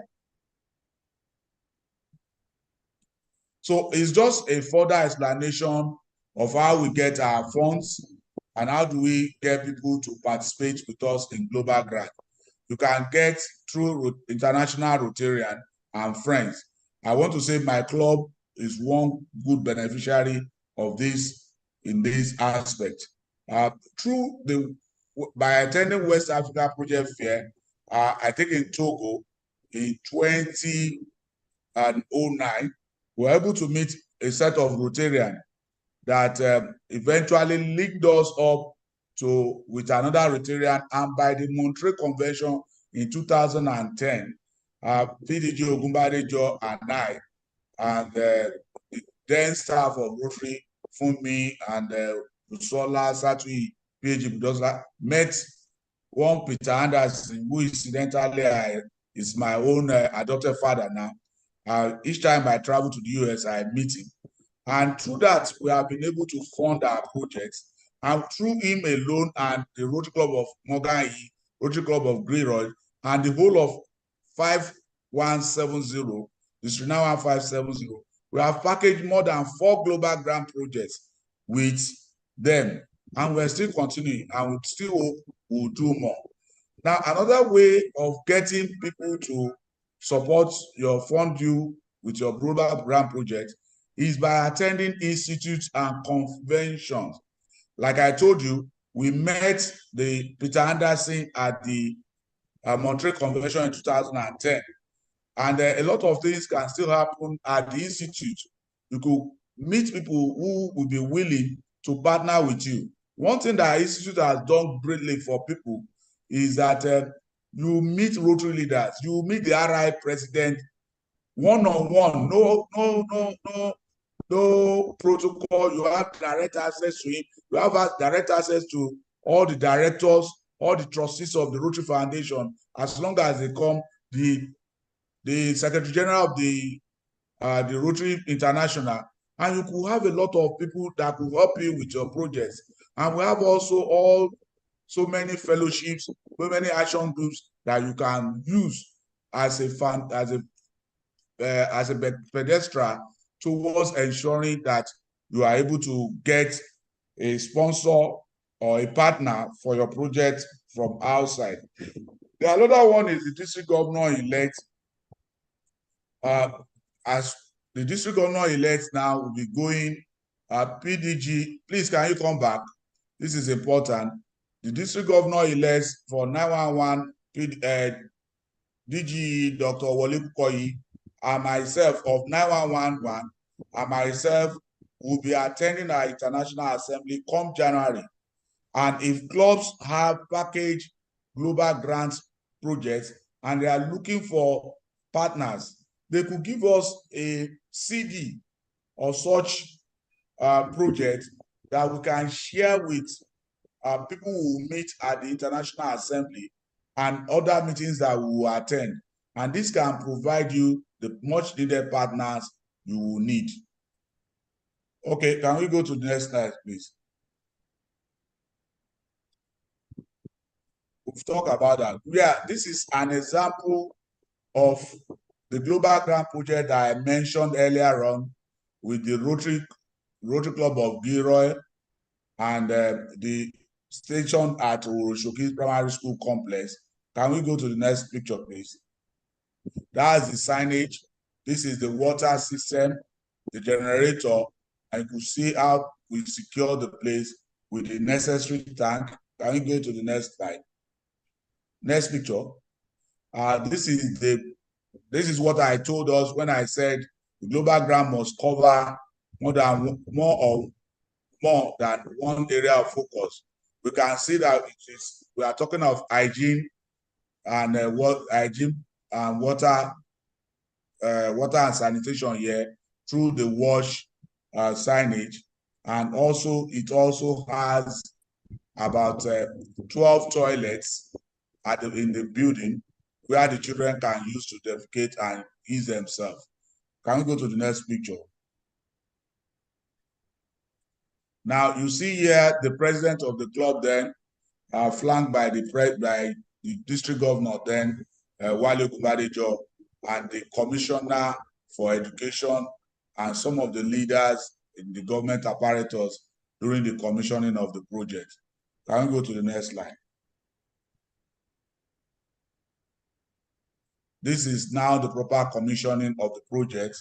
So it's just a further explanation of how we get our funds and how do we get people to participate with us in global grant. You can get through International Rotarian and friends. I want to say my club is one good beneficiary of this in this aspect. By attending West Africa Project Fair, I think in Togo in 2009, we were able to meet a set of Rotarians that eventually linked us up with another Rotarian, and by the Montreal Convention in 2010, PDG Ogunbadejo and I, and the then staff of Rotary, Funmi and Busola Satui, PhD Budosa, met one Peter Anderson, who incidentally is my own adopted father now. Each time I travel to the US, I meet him. And through that, we have been able to fund our projects. And through him alone and the Rotary Club of Morgan E, Rotary Club of Greyroy, and the whole of 5170, the Sri Lanka 570, we have packaged more than 4 global grant projects with them. And we're still continuing, and we still hope we'll do more. Now, another way of getting people to support fund you with your global grant project is by attending institutes and conventions. Like I told you, we met the Peter Anderson at the Montreal Convention in 2010. And a lot of things can still happen at the institute. You could meet people who will be willing to partner with you. One thing that institute has done greatly for people is that you meet Rotary leaders, you meet the RI president one-on-one, no protocol. You have direct access to him. You have direct access to all the directors, all the trustees of the Rotary Foundation. As long as they come, the Secretary General of the Rotary International, and you could have a lot of people that could help you with your projects. And we have also so many fellowships, so many action groups that you can use as a pedestal towards ensuring that you are able to get a sponsor or a partner for your project from outside. The other one is the district governor-elect. As the district governor-elect now will be going, PDG, please can you come back? This is important. The district governor-elect for 911 DGE, Dr. Wole Kukoyi, and myself of 9111, and myself will be attending our international assembly come January. And if clubs have package global grants projects and they are looking for partners, they could give us a CD of such project that we can share with people who meet at the International Assembly and other meetings that we will attend. And this can provide you the much needed partners you will need. Okay, can we go to the next slide, please? We've talked about that. Yeah, this is an example of the global grant project that I mentioned earlier on with the Rotary Club of Gilroy and the station at Oroshoki Primary School Complex. Can we go to the next picture, please? That's the signage. This is the water system, the generator, and you can see how we secure the place with the necessary tank. Can we go to the next slide? Next picture. This is what I told us when I said the global grant must cover more than one area of focus. We can see that we are talking of hygiene and water and sanitation here through the wash signage, and also it also has about 12 toilets in the building where the children can use to defecate and ease themselves. Can we go to the next picture? Now you see here the president of the club then, flanked by the district governor then, Wale Ogunbadejo, and the commissioner for education and some of the leaders in the government apparatus during the commissioning of the project. Can we go to the next slide? This is now the proper commissioning of the project.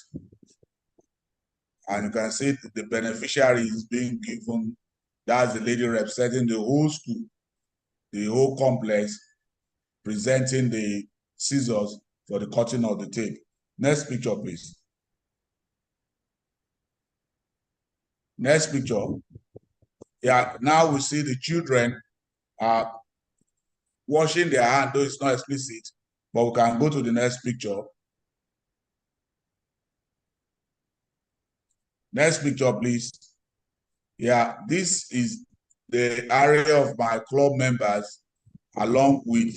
And you can see the beneficiary is being given, that's the lady representing the whole school, the whole complex, presenting the scissors for the cutting of the tape. Next picture, please. Next picture. Yeah, now we see the children washing their hands, though it's not explicit, but we can go to the next picture. Next picture, please. Yeah, this is the area of my club members, along with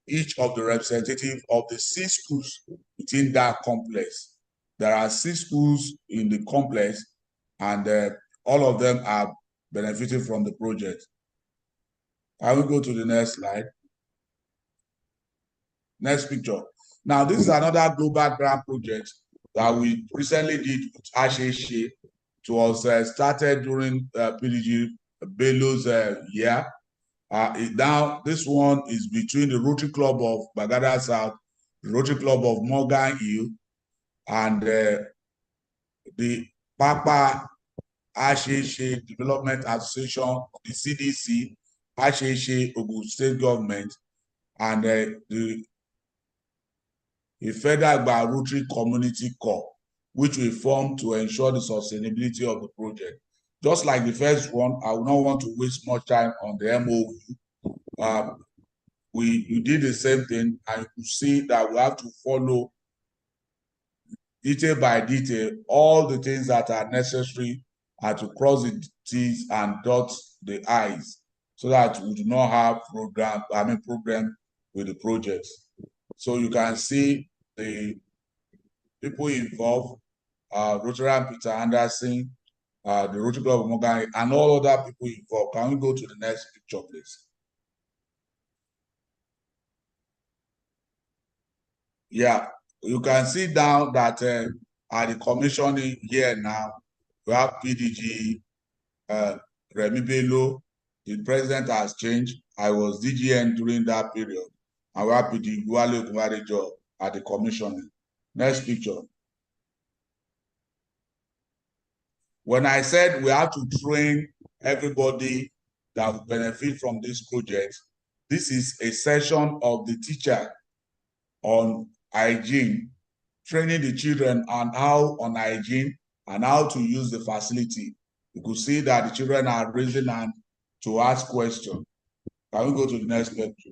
each of the representatives of the 6 schools within that complex. There are 6 schools in the complex, and all of them are benefiting from the project. I will go to the next slide. Next picture. Now, this is another global grant project that we recently did with Asheshe. It was started during PDG Bello's year. Now, this one is between the Rotary Club of Bagada South, the Rotary Club of Morgan Hill, and the Papa Asheshe Development Association, the CDC, Asheshe Ogun State Government, and the Federal Rotary Community Corps, which we formed to ensure the sustainability of the project. Just like the first one, I will not want to waste much time on the MOU. We did the same thing, and you see that we have to follow detail by detail all the things that are necessary and to cross the T's and dot the I's so that we do not have problem with the projects. So you can see the people involved, Rotary Peter Anderson, the Rotary Club of Morgan, and all other people involved. Can we go to the next picture, please? Yeah, you can see down that at the commissioning here now, we have PDG Remi Bello. The president has changed. I was DGN during that period. And we have PDG Wale Ogunbadejo at the commissioning. Next picture. When I said we have to train everybody that will benefit from this project, this is a session of the teacher on hygiene, training the children on how on hygiene and how to use the facility. You could see that the children are raising hand to ask questions. Can we go to the next picture?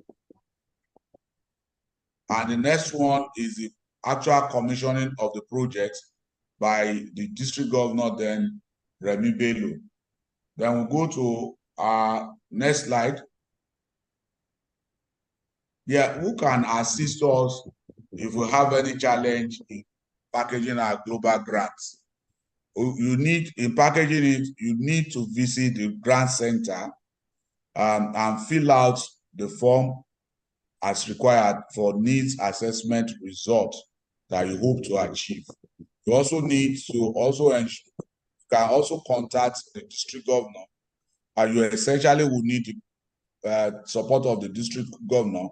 And the next one is the actual commissioning of the project by the district governor, then Remi Bello. Then we'll go to our next slide. Yeah, who can assist us if we have any challenge in packaging our global grants? You need, in packaging it, you need to visit the grant center and fill out the form as required for needs assessment results that you hope to achieve. You also need to can also contact the district governor, and you essentially will need the support of the district governor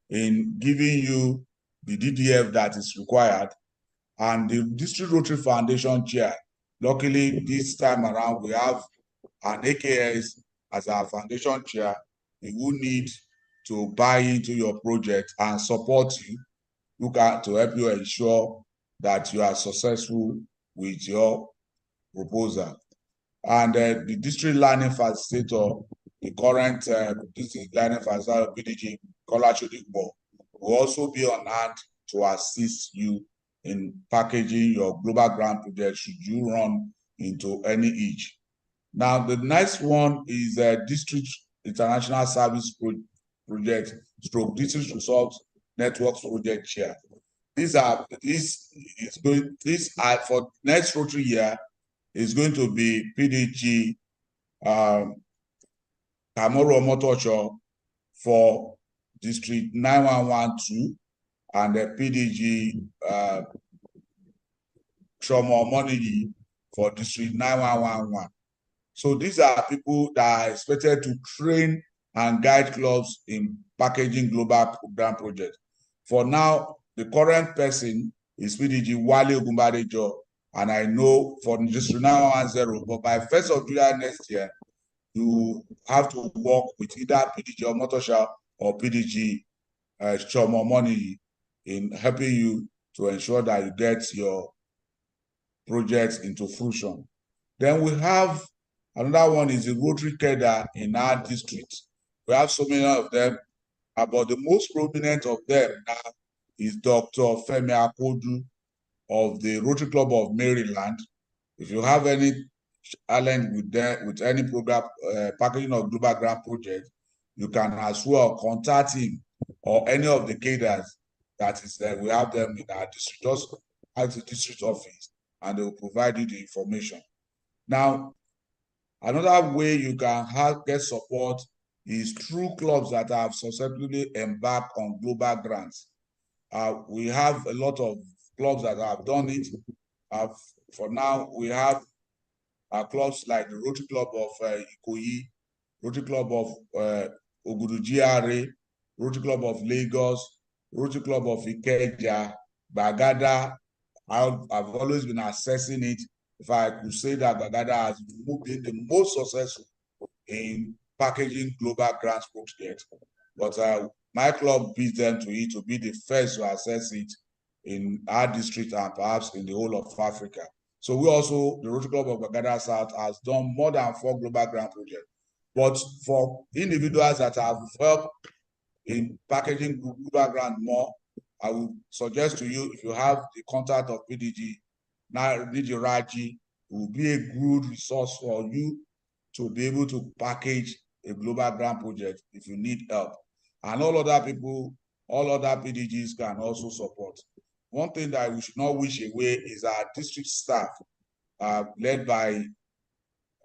in giving you the DDF that is required. And the District Rotary Foundation chair, luckily this time around we have an AKS as our foundation chair. He will need to buy into your project and support you, to help you ensure that you are successful with your proposal. And the district learning facilitator, the current district learning facilitator, PDG Kola Chodikbo, will also be on hand to assist you in packaging your global grant project should you run into any itch. Now, the next one is District International Service Project stroke District Resource Networks Project Chair. This for next Rotary year is going to be PDG Kamoro Motocho for District 9112 and the PDG Shomo Monigi for District 9111. So these are people that are expected to train and guide clubs in packaging global program projects. For now, the current person is PDG Wale Ogunbadejo, and I know for District 9110, but by 1st of July next year, you have to work with either PDG Omotosha or PDG Shomo Monigi in helping you to ensure that you get your projects into fruition. Then we have another one is the Rotary Cadre in our district. We have so many of them, but the most prominent of them now is Dr. Femi Akodu of the Rotary Club of Maryland. If you have any challenge with any program, packaging of global grant project, you can as well contact him or any of the cadres that is there. We have them in our district. Just ask the district office and they will provide you the information. Now, another way you can get support is through clubs that have successfully embarked on global grants. We have a lot of clubs that have done it. For now, we have clubs like the Rotary Club of Ikoyi, Rotary Club of Ogudu GRA, Rotary Club of Lagos, Rotary Club of Ikeja, Bagada. I've always been assessing it, if I could say that Gbagada has been the most successful in packaging global grants projects. But my club beat them to it to be the first to assess it in our district and perhaps in the whole of Africa. So we also, the Rotary Club of Gbagada South, has done more than 4 global grant projects. But for individuals that have helped in packaging global grant more, I would suggest to you, if you have the contact of PDG, now PDG Raji will be a good resource for you to be able to package a global grant project if you need help. And all other people, all other PDGs can also support. One thing that we should not wish away is our district staff, led by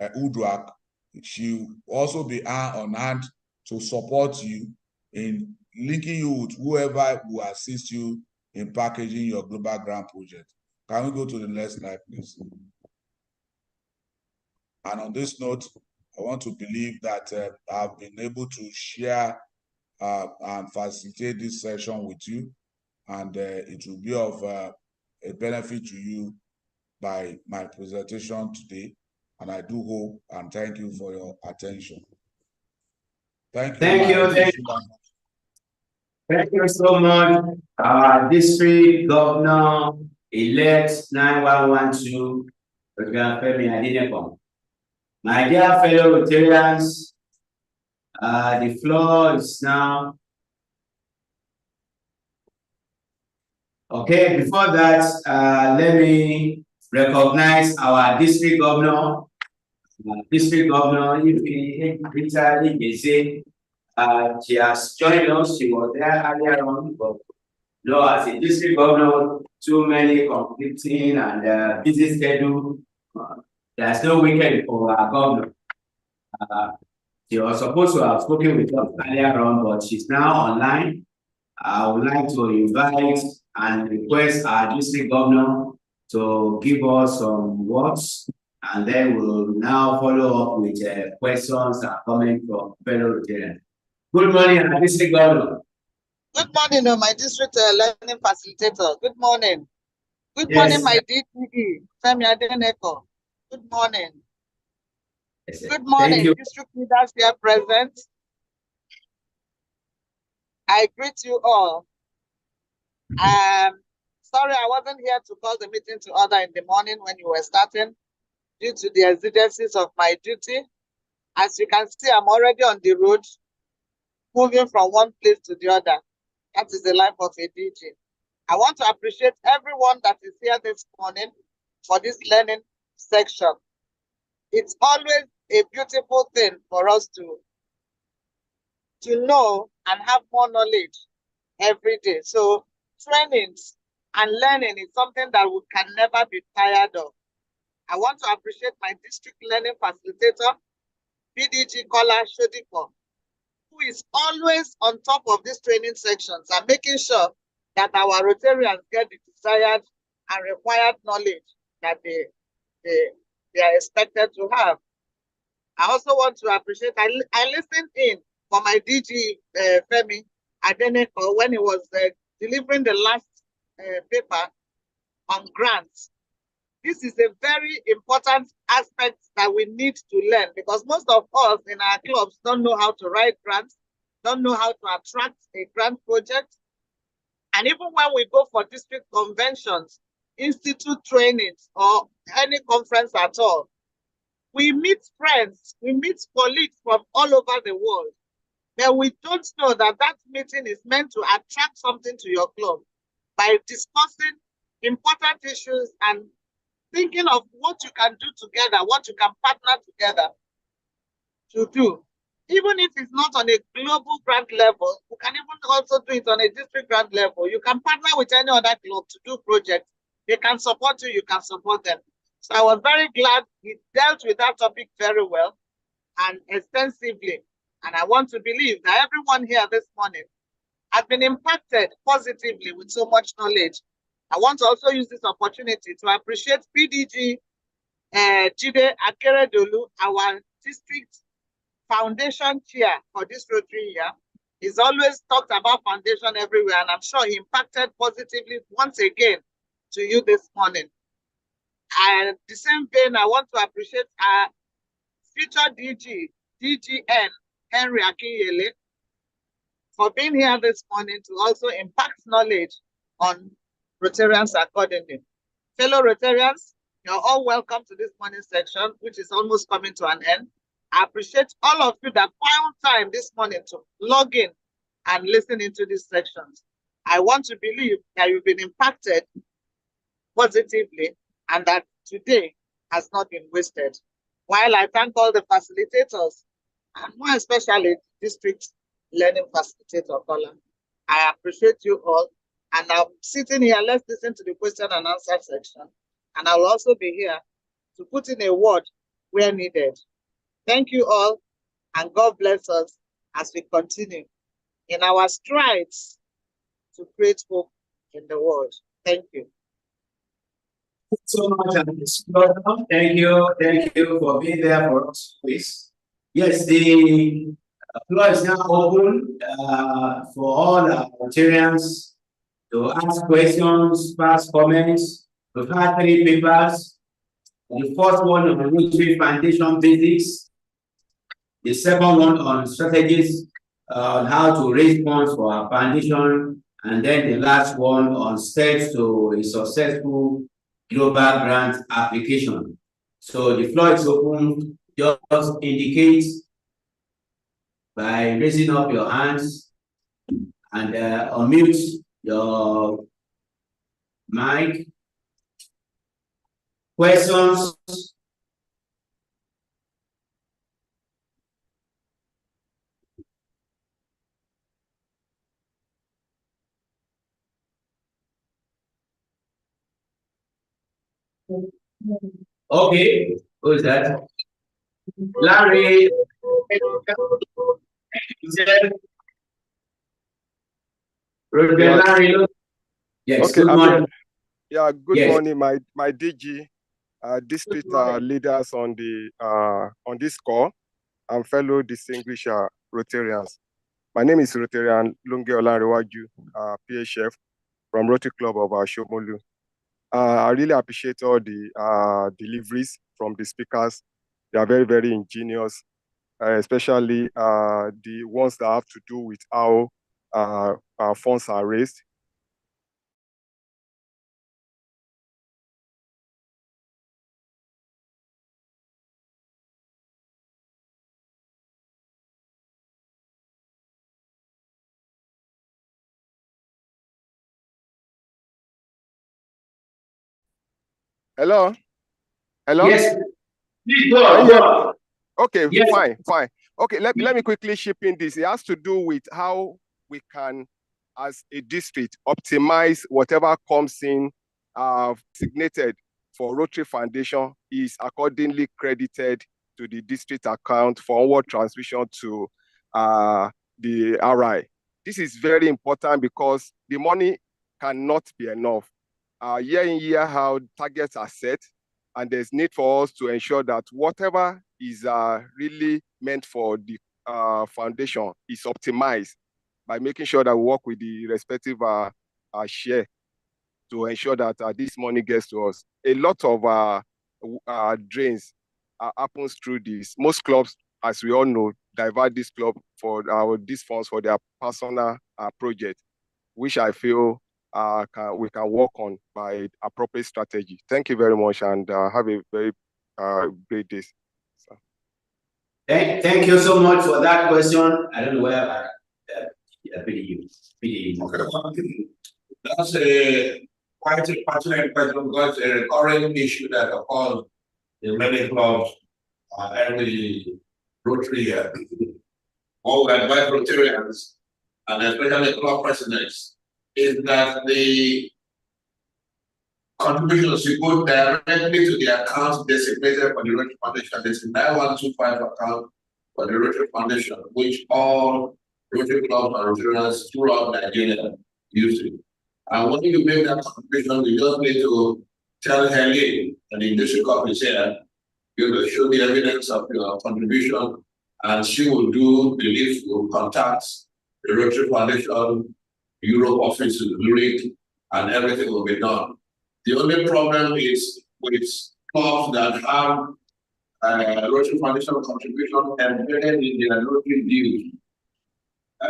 Uduak. She will also be on hand to support you in linking you with whoever will assist you in packaging your global grant project. Can we go to the next slide, please? And on this note, I want to believe that I've been able to share and facilitate this session with you, and it will be of a benefit to you by my presentation today. And I do hope and thank you for your attention. Thank you. Thank you so much, our district governor-elect 9112, Femi Adenekan. My dear fellow Rotarians, the floor is now. Okay, before that, let me recognize our district governor. District governor, she has joined us. She was there earlier on, but no, as a district governor, too many conflicting and busy schedule. There's no weekend for our governor. She was supposed to have spoken with us earlier on, but she's now online. I would like to invite and request our district governor to give us some words, and then we'll now follow up with questions and comments from fellow Rotarians. Good morning, our district governor. Good morning, my district learning facilitator. Good morning. Good morning, my DTE, Femi Adenekan. Good morning. Yes, good morning, district leaders here present. I greet you all. Sorry, I wasn't here to call the meeting to order in the morning when you were starting due to the exigencies of my duty. As you can see, I'm already on the road, moving from one place to the other. That is the life of a DG. I want to appreciate everyone that is here this morning for this learning section. It's always a beautiful thing for us to know and have more knowledge every day. So trainings and learning is something that we can never be tired of. I want to appreciate my district learning facilitator, PDG Kola Shodiko, who is always on top of these training sections and making sure that our Rotarians get the desired and required knowledge that they are expected to have. I also want to appreciate, I listened in for my DG Femi Adenekan when he was delivering the last paper on grants. This is a very important aspect that we need to learn, because most of us in our clubs don't know how to write grants, don't know how to attract a grant project. And even when we go for district conventions, institute trainings, or any conference at all, we meet friends, we meet colleagues from all over the world. But we don't know that that meeting is meant to attract something to your club by discussing important issues and thinking of what you can do together, what you can partner together to do. Even if it's not on a global grant level, you can even also do it on a district grant level. You can partner with any other club to do projects. They can support you, you can support them. So I was very glad he dealt with that topic very well and extensively. And I want to believe that everyone here this morning has been impacted positively with so much knowledge. I want to also use this opportunity to appreciate PDG Jide Akeredolu, our district foundation chair for this Rotary year. He's always talked about foundation everywhere, and I'm sure he impacted positively once again to you this morning. And the same vein, I want to appreciate our future DGN, Henry Akinyele, for being here this morning to also impact knowledge on Rotarians accordingly. Fellow Rotarians, you're all welcome to this morning section, which is almost coming to an end. I appreciate all of you that found time this morning to log in and listen into these sections. I want to believe that you've been impacted positively and that today has not been wasted. While I thank all the facilitators, and more especially District Learning Facilitator column, I appreciate you all. And I'm sitting here, let's listen to the question and answer section. And I'll also be here to put in a word where needed. Thank you all, and God bless us as we continue in our strides to create hope in the world. Thank you. So much, thank you for being there for us, please. Yes, the floor is now open for all our Rotarians to ask questions, pass comments. We've had 3 papers. The first one on Rotary Foundation basics. The second one on strategies on how to raise funds for our foundation. And then the last one on steps to a successful global grant application. So the floor is open. Just indicate by raising up your hands and unmute your mic. Questions? Okay, who is that? Larry. Larry. Yes, okay, good morning. Yeah, good Yes. morning, my DG, district leaders on this call, and fellow distinguished Rotarians. My name is Rotarian Lungi Olanrewaju, PHF from Rotary Club of Shomolu. I really appreciate all the deliveries from the speakers. They are very, very ingenious, especially the ones that have to do with how funds are raised. Hello? Hello? Yes. Please go on. Okay, yes. fine. Okay, let me quickly chip in this. It has to do with how we can, as a district, optimize whatever comes in designated for Rotary Foundation is accordingly credited to the district account for onward transmission to the RI. This is very important because the money cannot be enough. Year in, year out, targets are set, and there's need for us to ensure that whatever is really meant for the foundation is optimized by making sure that we work with the respective share to ensure that this money gets to us. A lot of drains happens through this. Most clubs, as we all know, divert this club for these funds for their personal project, which I feel we can work on by appropriate strategy. Thank you very much, and have a very great day. So. Thank you so much for that question. I don't know where That's a quite a pertinent question because a recurring issue that occurs in many clubs every Rotary year. All that by Rotarians and especially club presidents is that the contributions you go directly to the account designated for the Rotary Foundation. There's a 9125 account for the Rotary Foundation, which all Rotary clubs and Rotarians throughout Nigeria use it. And when you make that contribution, you just need to tell Helen and the district office here, you will show the evidence of your contribution, and she will do the needful contacts, the Rotary Foundation, Europe office in Zurich, and everything will be done. The only problem is with clubs that have Rotary Foundation contribution embedded in their Rotary dues.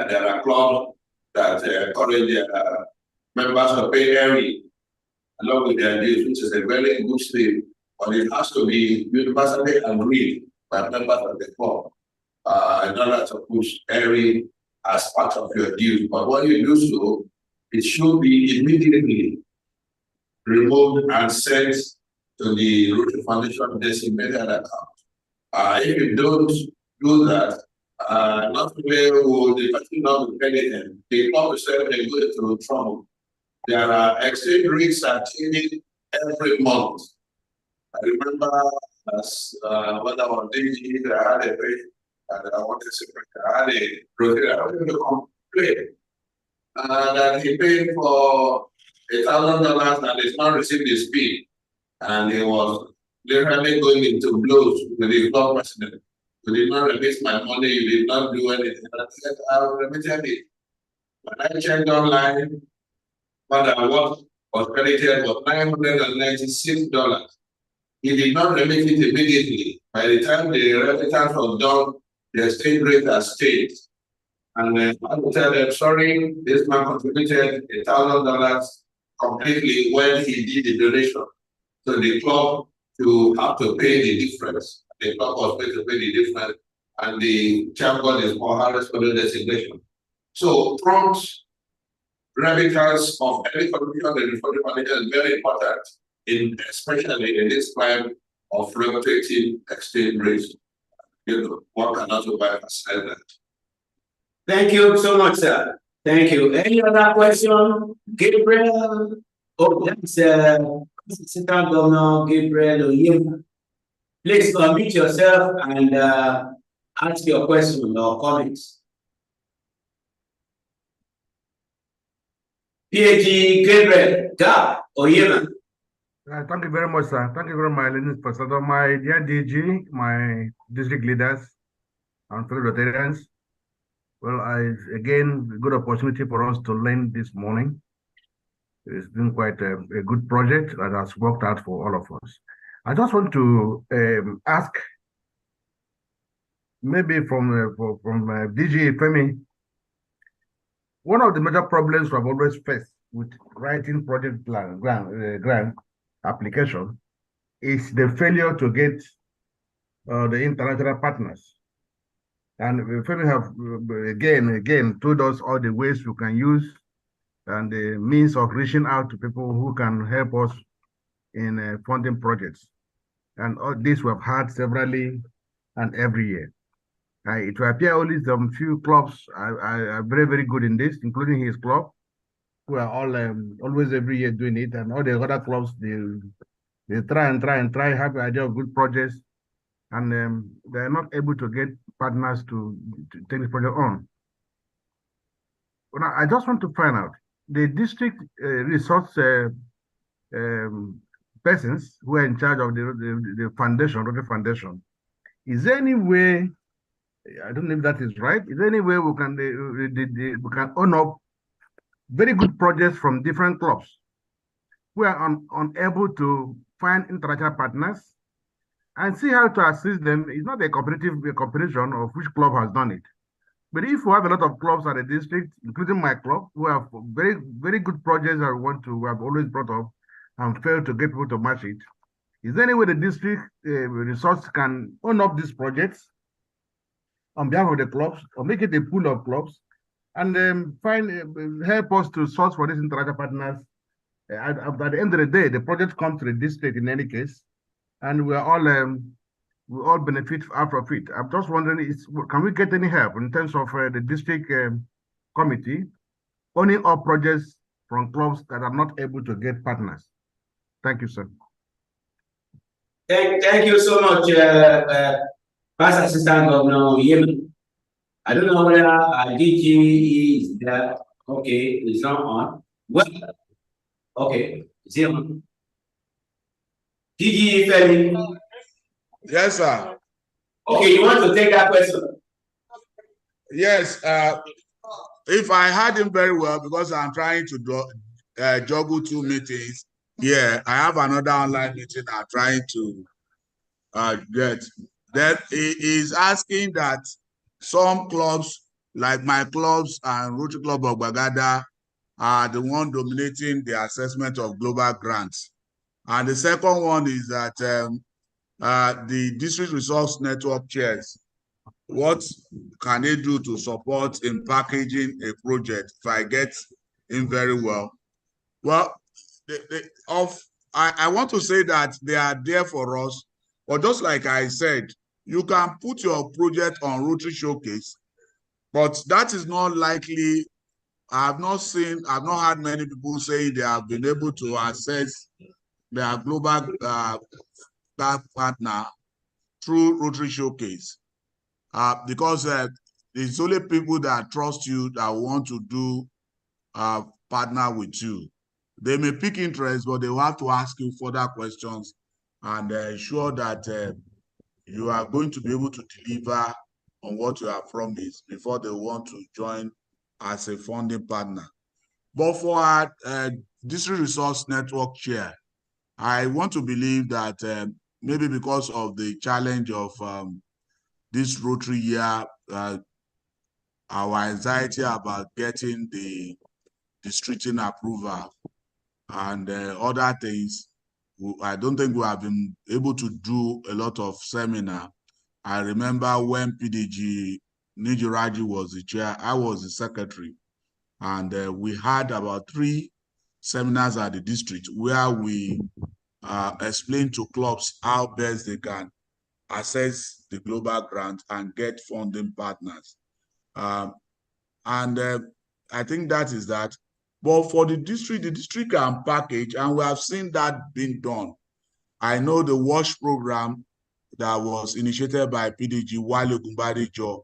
There are clubs that encourage their members to pay early along with their dues, which is a very good thing, but it has to be universally agreed by members of the club in order to push early as part of your dues. But when you do so, it should be immediately removed and sent to the Rotary Foundation designated account. If you don't do that, not only will the person not be paying, the club itself may go into trouble. There are exchange rates are changing every month. I remember as when I was DG, I had a rate, and I wanted to I had a Rotary, I wanted to complain. And he paid for $1,000 and he's not received his fee. And he was literally going into blows with the club president. You did not release my money, you did not do anything. I said, I'll remit it. When I checked online, what was credited was $996. He did not remit it immediately. By the time the remittance was done, the exchange rate has changed. And I will tell them, sorry, this man contributed $1,000 completely when he did the donation. So the club to have to pay the difference. The club was going to pay the difference, and the champion is more harassed for the designation. So prompt remittance of any contribution in the Foundation is very important, especially in this time of fluctuating exchange rates. One cannot bypass that. Thank you so much, sir. Thank you. Any other question? Gabriel? Oh, that's Assistant Governor Gabriel Oyema. Please unmute yourself and ask your question or comments. PAG Gabriel Oyema. Thank you very much, sir. Thank you very much, Professor. My dear DG, my district leaders, and fellow Rotarians. Well, again, good opportunity for us to learn this morning. It's been quite a good project that has worked out for all of us. I just want to ask, maybe from DG Femi, one of the major problems we have always faced with writing project plan grant application is the failure to get the international partners. And Femi have again told us all the ways we can use and the means of reaching out to people who can help us in funding projects. And all this we have had severally and every year. It will appear only some few clubs are very, very good in this, including his club, who are all always every year doing it. And all the other clubs, they try, have the idea of good projects, and they are not able to get partners to take this project on. Now, I just want to find out, the district resource persons who are in charge of the foundation, Rotary Foundation, is there any way, I don't know if that is right, is there any way we can own up very good projects from different clubs? We are unable to find international partners and see how to assist them. It's not a competition of which club has done it. But if we have a lot of clubs at the district, including my club, who have very, very good projects that we have always brought up and failed to get people to match it, is there any way the district resource can own up these projects on behalf of the clubs, or make it a pool of clubs, and help us to source for these international partners? At the end of the day, the project comes to the district in any case, and we all benefit out of it. I'm just wondering, can we get any help in terms of the district committee owning all projects from clubs that are not able to get partners? Thank you, sir. Thank you so much, Past Assistant Governor Yemen. I don't know whether DG is there. Okay, it's not on. Well, okay, is it on? DG Femi. Yes, sir. Okay, you want to take that question? Yes. If I heard him very well, because I'm trying to juggle two meetings, Yeah, I have another online meeting I'm trying to get. Then he is asking that some clubs, like my clubs and Rotary Club of Bagada, are the one dominating the assessment of global grants. And the second one is that the district resource network chairs, what can they do to support in packaging a project if I get in very well? Well, I want to say that they are there for us, but just like I said, you can put your project on Rotary Showcase, but that is not likely. I've not had many people say they have been able to access their global partner through Rotary Showcase, because it's only people that trust you that want to do partner with you. They may pick interest, but they will have to ask you further questions and ensure that you are going to be able to deliver on what you have promised before they want to join as a funding partner. But for our district resource network chair, I want to believe that maybe because of the challenge of this Rotary year, our anxiety about getting the districting approval and other things, I don't think we have been able to do a lot of seminar. I remember when PDG Nijiraji was the chair, I was the secretary, and we had about 3 seminars at the district where we explained to clubs how best they can access the global grant and get funding partners. I think that is that. But for the district can package, and we have seen that being done. I know the WASH program that was initiated by PDG Wale Ogunbadijo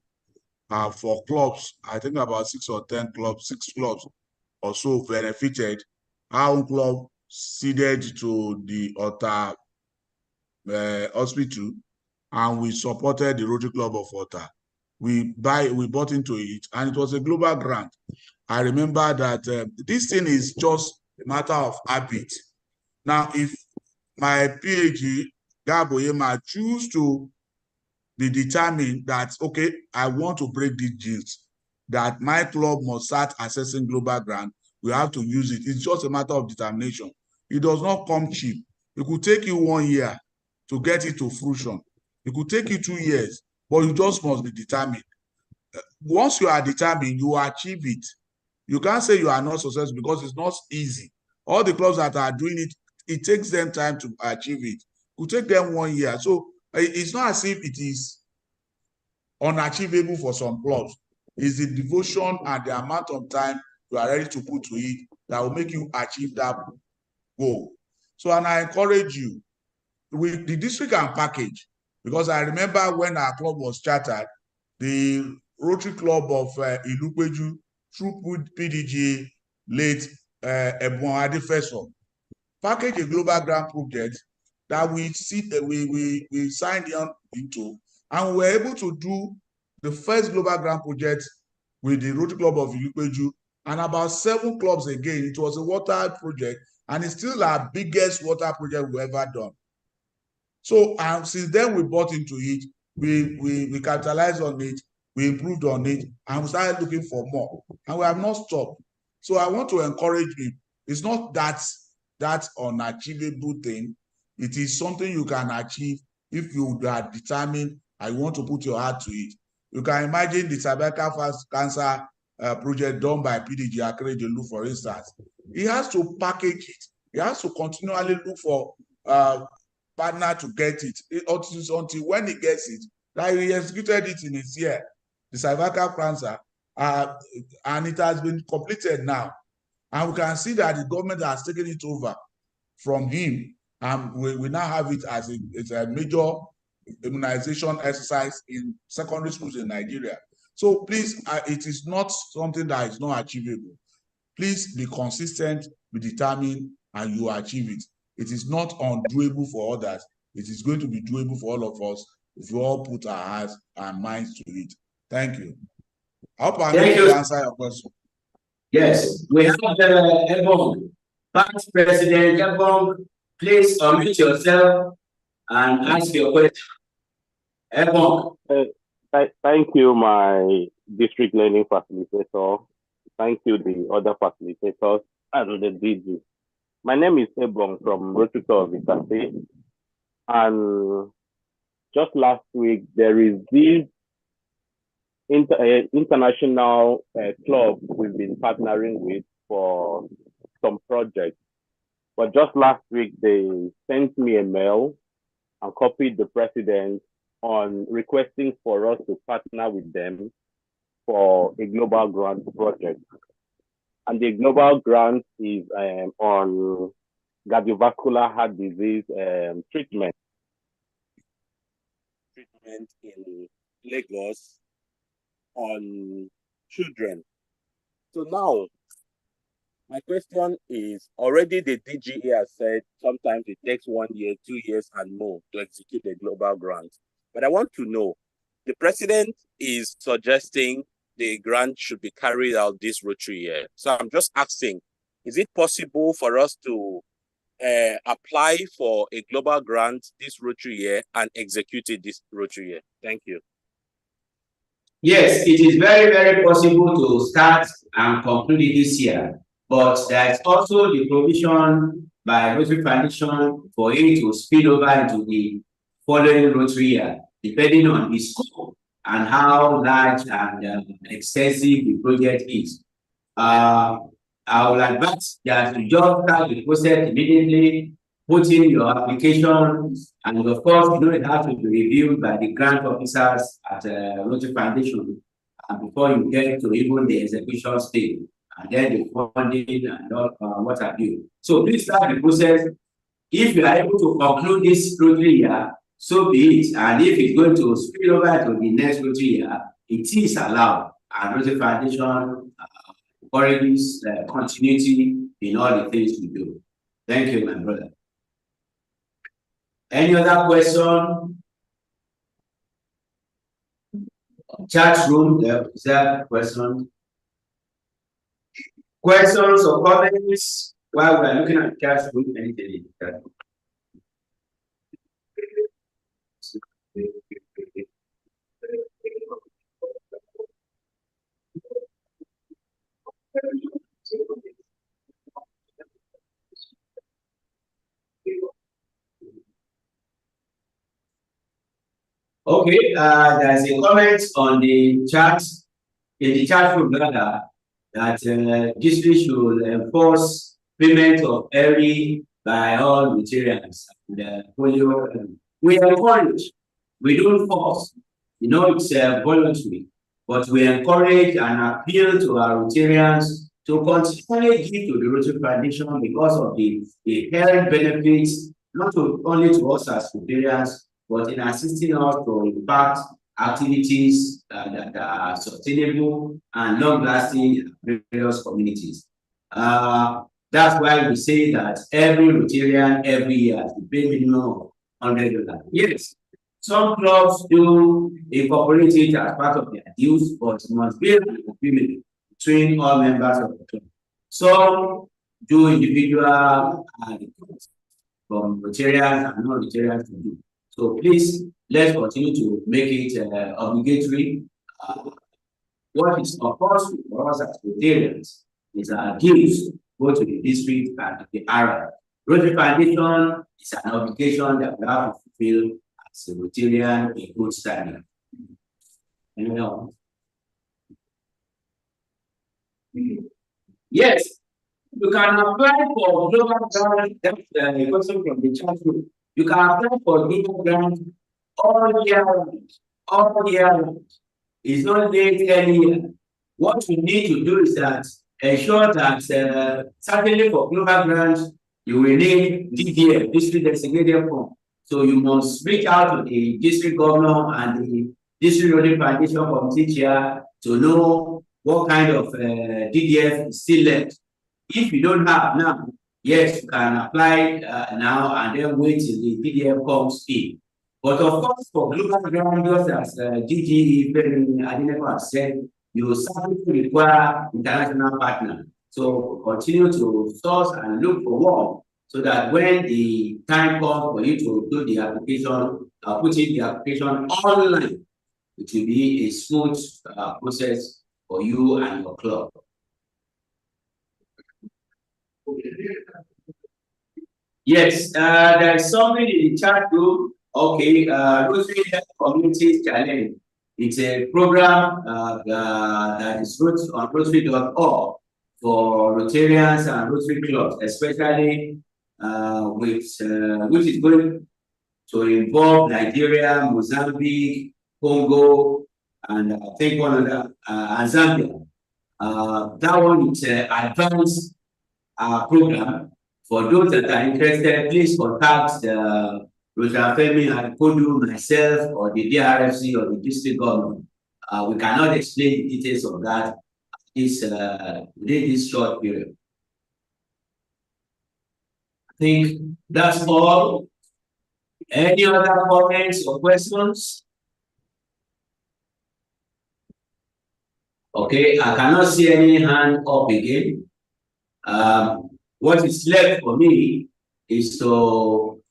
for clubs, I think about 6 or 10 clubs, 6 clubs or so benefited. Our own club ceded to the Ota hospital, and we supported the Rotary Club of Ota. We bought into it, and it was a global grant. I remember that this thing is just a matter of habit. Now, if my PhD, Gaboyema, choose to be determined that, okay, I want to break these genes, that my club must start assessing global grant, we have to use it. It's just a matter of determination. It does not come cheap. It could take you 1 year to get it to fruition. It could take you 2 years, but you just must be determined. Once you are determined, you achieve it. You can't say you are not successful because it's not easy. All the clubs that are doing it, it takes them time to achieve it. It could take them 1 year. So it's not as if it is unachievable for some clubs. It's the devotion and the amount of time you are ready to put to it that will make you achieve that goal. So, and I encourage you, with the district and package, because I remember when our club was chartered, the Rotary Club of Ilupeju, through PDG, late Ebon Adefeso, package a global grant project that we signed on into, and we were able to do the first global grant project with the Rotary Club of Ilupeju, and about 7 clubs again. It was a water project, and it's still our biggest water project we've ever done. So since then we bought into it, we capitalized on it, we improved on it, and we started looking for more, and we have not stopped. So I want to encourage you. It's not that unachievable thing. It is something you can achieve if you are determined and you want to put your heart to it. You can imagine the cervical cancer project done by PDG Akeredolu, for instance. He has to package it. He has to continually look for partner to get it until when he gets it. Like he executed it in his year, the cervical cancer, and it has been completed now. And we can see that the government has taken it over from him, and we now have it as a major immunization exercise in secondary schools in Nigeria. So please, it is not something that is not achievable. Please be consistent, be determined, and you achieve it. It is not undoable for others. It is going to be doable for all of us if we all put our hearts and minds to it. Thank you. I hope I'm able to answer your question. Yes, we have Ebon. Past President Ebong, please unmute yourself and ask your question. Ebong. Thank you, my district learning facilitator. Thank you, the other facilitators and the DG. My name is Ebong from Rotary Club of Ikate. And just last week, there is this international club we've been partnering with for some projects. But just last week, they sent me a mail and copied the president on requesting for us to partner with them for a global grant project. And the global grant is on cardiovascular heart disease treatment in Lagos on children. So now, my question is, already the DGE has said sometimes it takes 1 year, 2 years and more to execute a global grant. But I want to know, the president is suggesting the grant should be carried out this Rotary year. So I'm just asking, is it possible for us to apply for a global grant this Rotary year and execute it this Rotary year? Thank you. Yes, it is very, very possible to start and conclude it this year. But there's also the provision by Rotary Foundation for it to spill over into the following Rotary year, depending on the scope and how large and extensive the project is. I will advise that you just start the process immediately, put in your application, and of course, you know it has to be reviewed by the grant officers at Rotary Foundation before you get to even the execution stage, and then the funding and all, what have you. So please start the process. If you are able to conclude this Rotary year, so be it. And if it's going to spill over to the next Rotary year, it is allowed. And Rotary Foundation encourages continuity in all the things we do. Thank you, my brother. Any other question? Chat room, is there a question? Questions or comments while we're looking at chat room? Anything in the chat room? Okay, there's a comment on the chat, in the chat room rather, that district should enforce payment of every by all Rotarians. We encourage, we don't force. You know, it's voluntary, but we encourage and appeal to our Rotarians to continually give to the Rotary Foundation because of the inherent benefits, not only to us as Rotarians, but in assisting us to impact activities that are sustainable and long-lasting in various communities. That's why we say that every Rotarian every year has to pay minimum of $100. Yes, some clubs do incorporate it as part of their dues, but it must be an agreement between all members of the club. Some do individual from Rotarians and non-Rotarians to do. So please, let's continue to make it obligatory. What is compulsory for us as Rotarians is our dues, both to the district and the area. Rotary Foundation is an obligation that we have to fulfill as a Rotarian in good standing. Anyone else? Yes, you can apply for global grant. That's a question from the chat room. You can apply for global grant all year round. All year round. It's not late any year. What you need to do is that ensure that certainly for global grants, you will need DDF, district designated form. So you must reach out to the district governor and the district Rotary Foundation committee chair to know what kind of DDF is still left. If you don't have now, yes, you can apply now and then wait till the DDF comes in. But of course, for global grants, as DG Adenepo has said, you certainly require international partner. So continue to source and look for one, so that when the time comes for you to do the application, put in the application online, it will be a smooth process for you and your club. Yes, there is something in the chat group. Okay, Rotary Health Community Challenge. It's a program that is on Rotary.org for Rotarians and Rotary clubs, especially which is going to involve Nigeria, Mozambique, Congo, and I think one other, and Zambia. That one is an advanced program. For those that are interested, please contact the Rotafemi and Kodu, myself, or the DRFC or the district government. We cannot explain the details of that within this short period. I think that's all. Any other comments or questions? Okay, I cannot see any hand up again. What is left for me is to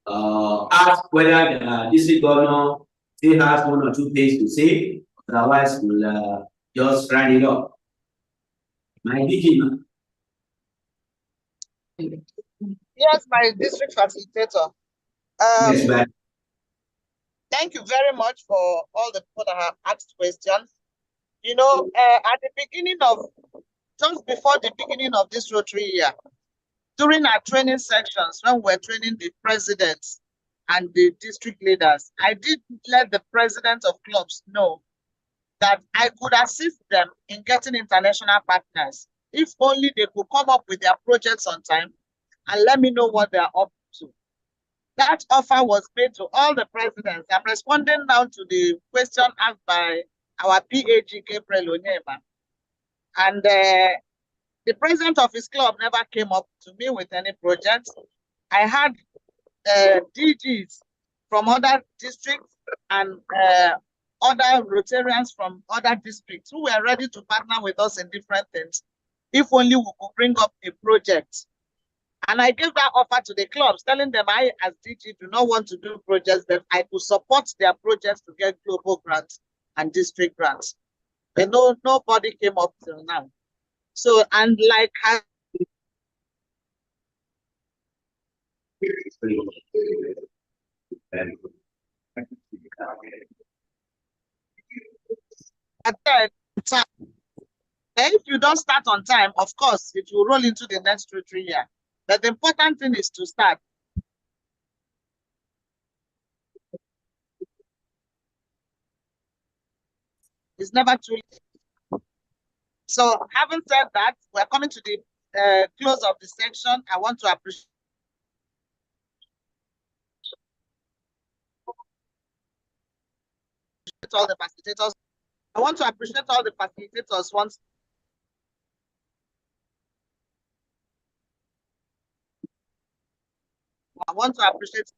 ask whether the district governor still has one or two things to say. Otherwise, we'll just round it up. My DG. Yes, my district facilitator. Yes, ma'am. Thank you very much for all the people that have asked questions. You know, at the beginning of, just before the beginning of this Rotary year, during our training sections, when we're training the presidents and the district leaders, I did let the presidents of clubs know that I could assist them in getting international partners if only they could come up with their projects on time and let me know what they're up to. That offer was made to all the presidents. I'm responding now to the question asked by our PAG, Gabriel Onyema. And the president of his club never came up to me with any project. I had DGs from other districts and other Rotarians from other districts who were ready to partner with us in different things, if only we could bring up a project. And I gave that offer to the clubs, telling them I, as DG, do not want to do projects, that I could support their projects to get global grants and district grants. But nobody came up till now. So, and like I said, if you don't start on time, of course, it will roll into the next 2-3 years. But the important thing is to start. It's never too late. So, having said that, we're coming to the close of the section. I want to appreciate all the facilitators. I want to appreciate all the facilitators once. I want to appreciate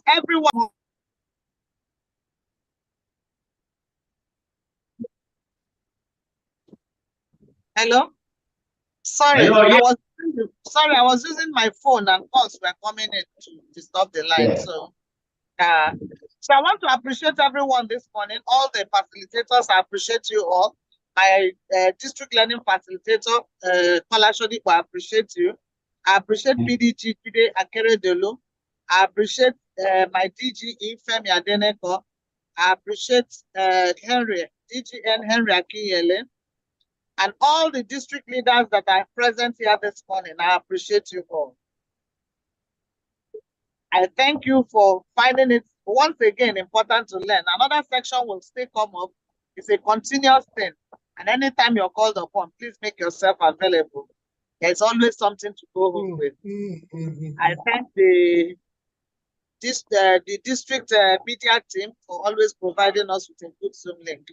everyone. Hello? Sorry, Hello, yeah. I was using my phone and calls were coming in to disturb the line. Yeah. So I want to appreciate everyone this morning, all the facilitators. I appreciate you all. My district learning facilitator, Kola Shodipo, I appreciate you. I appreciate PDG today, Akeredolu. I appreciate my DG, Femi Adeneko. I appreciate DGN Henry Akinyele. And all the district leaders that are present here this morning, I appreciate you all. I thank you for finding it once again important to learn. Another section will still come up. It's a continuous thing. And anytime you're called upon, please make yourself available. There's always something to go home with. I thank the district media team for always providing us with a good Zoom link.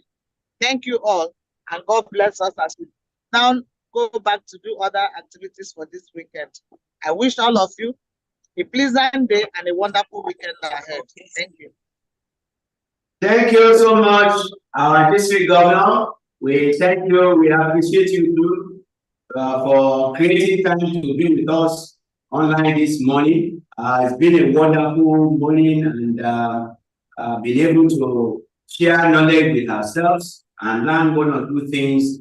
Thank you all, and God bless us as we now go back to do other activities for this weekend. I wish all of you a pleasant day and a wonderful weekend ahead. Thank you. Thank you so much, our district governor. We thank you. We appreciate you too for creating time to be with us online this morning. It's been a wonderful morning and been able to share knowledge with ourselves and learn one or two things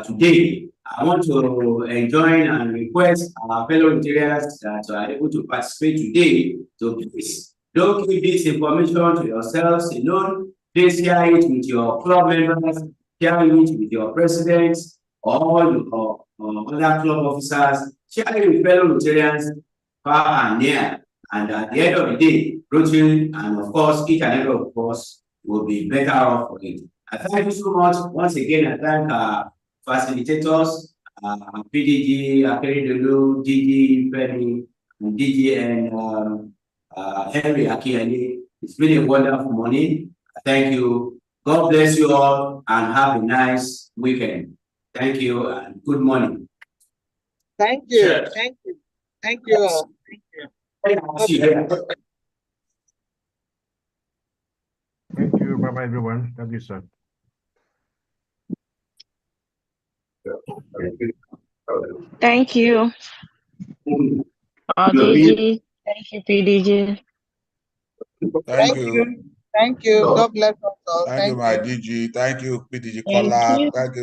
today. I want to enjoin and request our fellow Rotarians that are able to participate today to please don't keep this information to yourselves alone. Please share it with your club members, share it with your presidents, or your other club officers, share it with fellow Rotarians far and near. And at the end of the day, Rotary and of course each and every of us will be better off for it. I thank you so much. Once again, I thank our facilitators, PDG, Akeredolu, DG, Femi, and DG, and Henry Akiani. It's been a wonderful morning. Thank you. God bless you all and have a nice weekend. Thank you and good morning. Thank you. Yes. Thank you. Thank you all. Thank you. Thank you. Bye-bye, everyone. Thank you, sir. Thank you, RDG. Thank you, PDG. Thank you. Thank you. God bless us all. Thank you, my DG. Thank you, PDG Thank Kola. you. Thank you.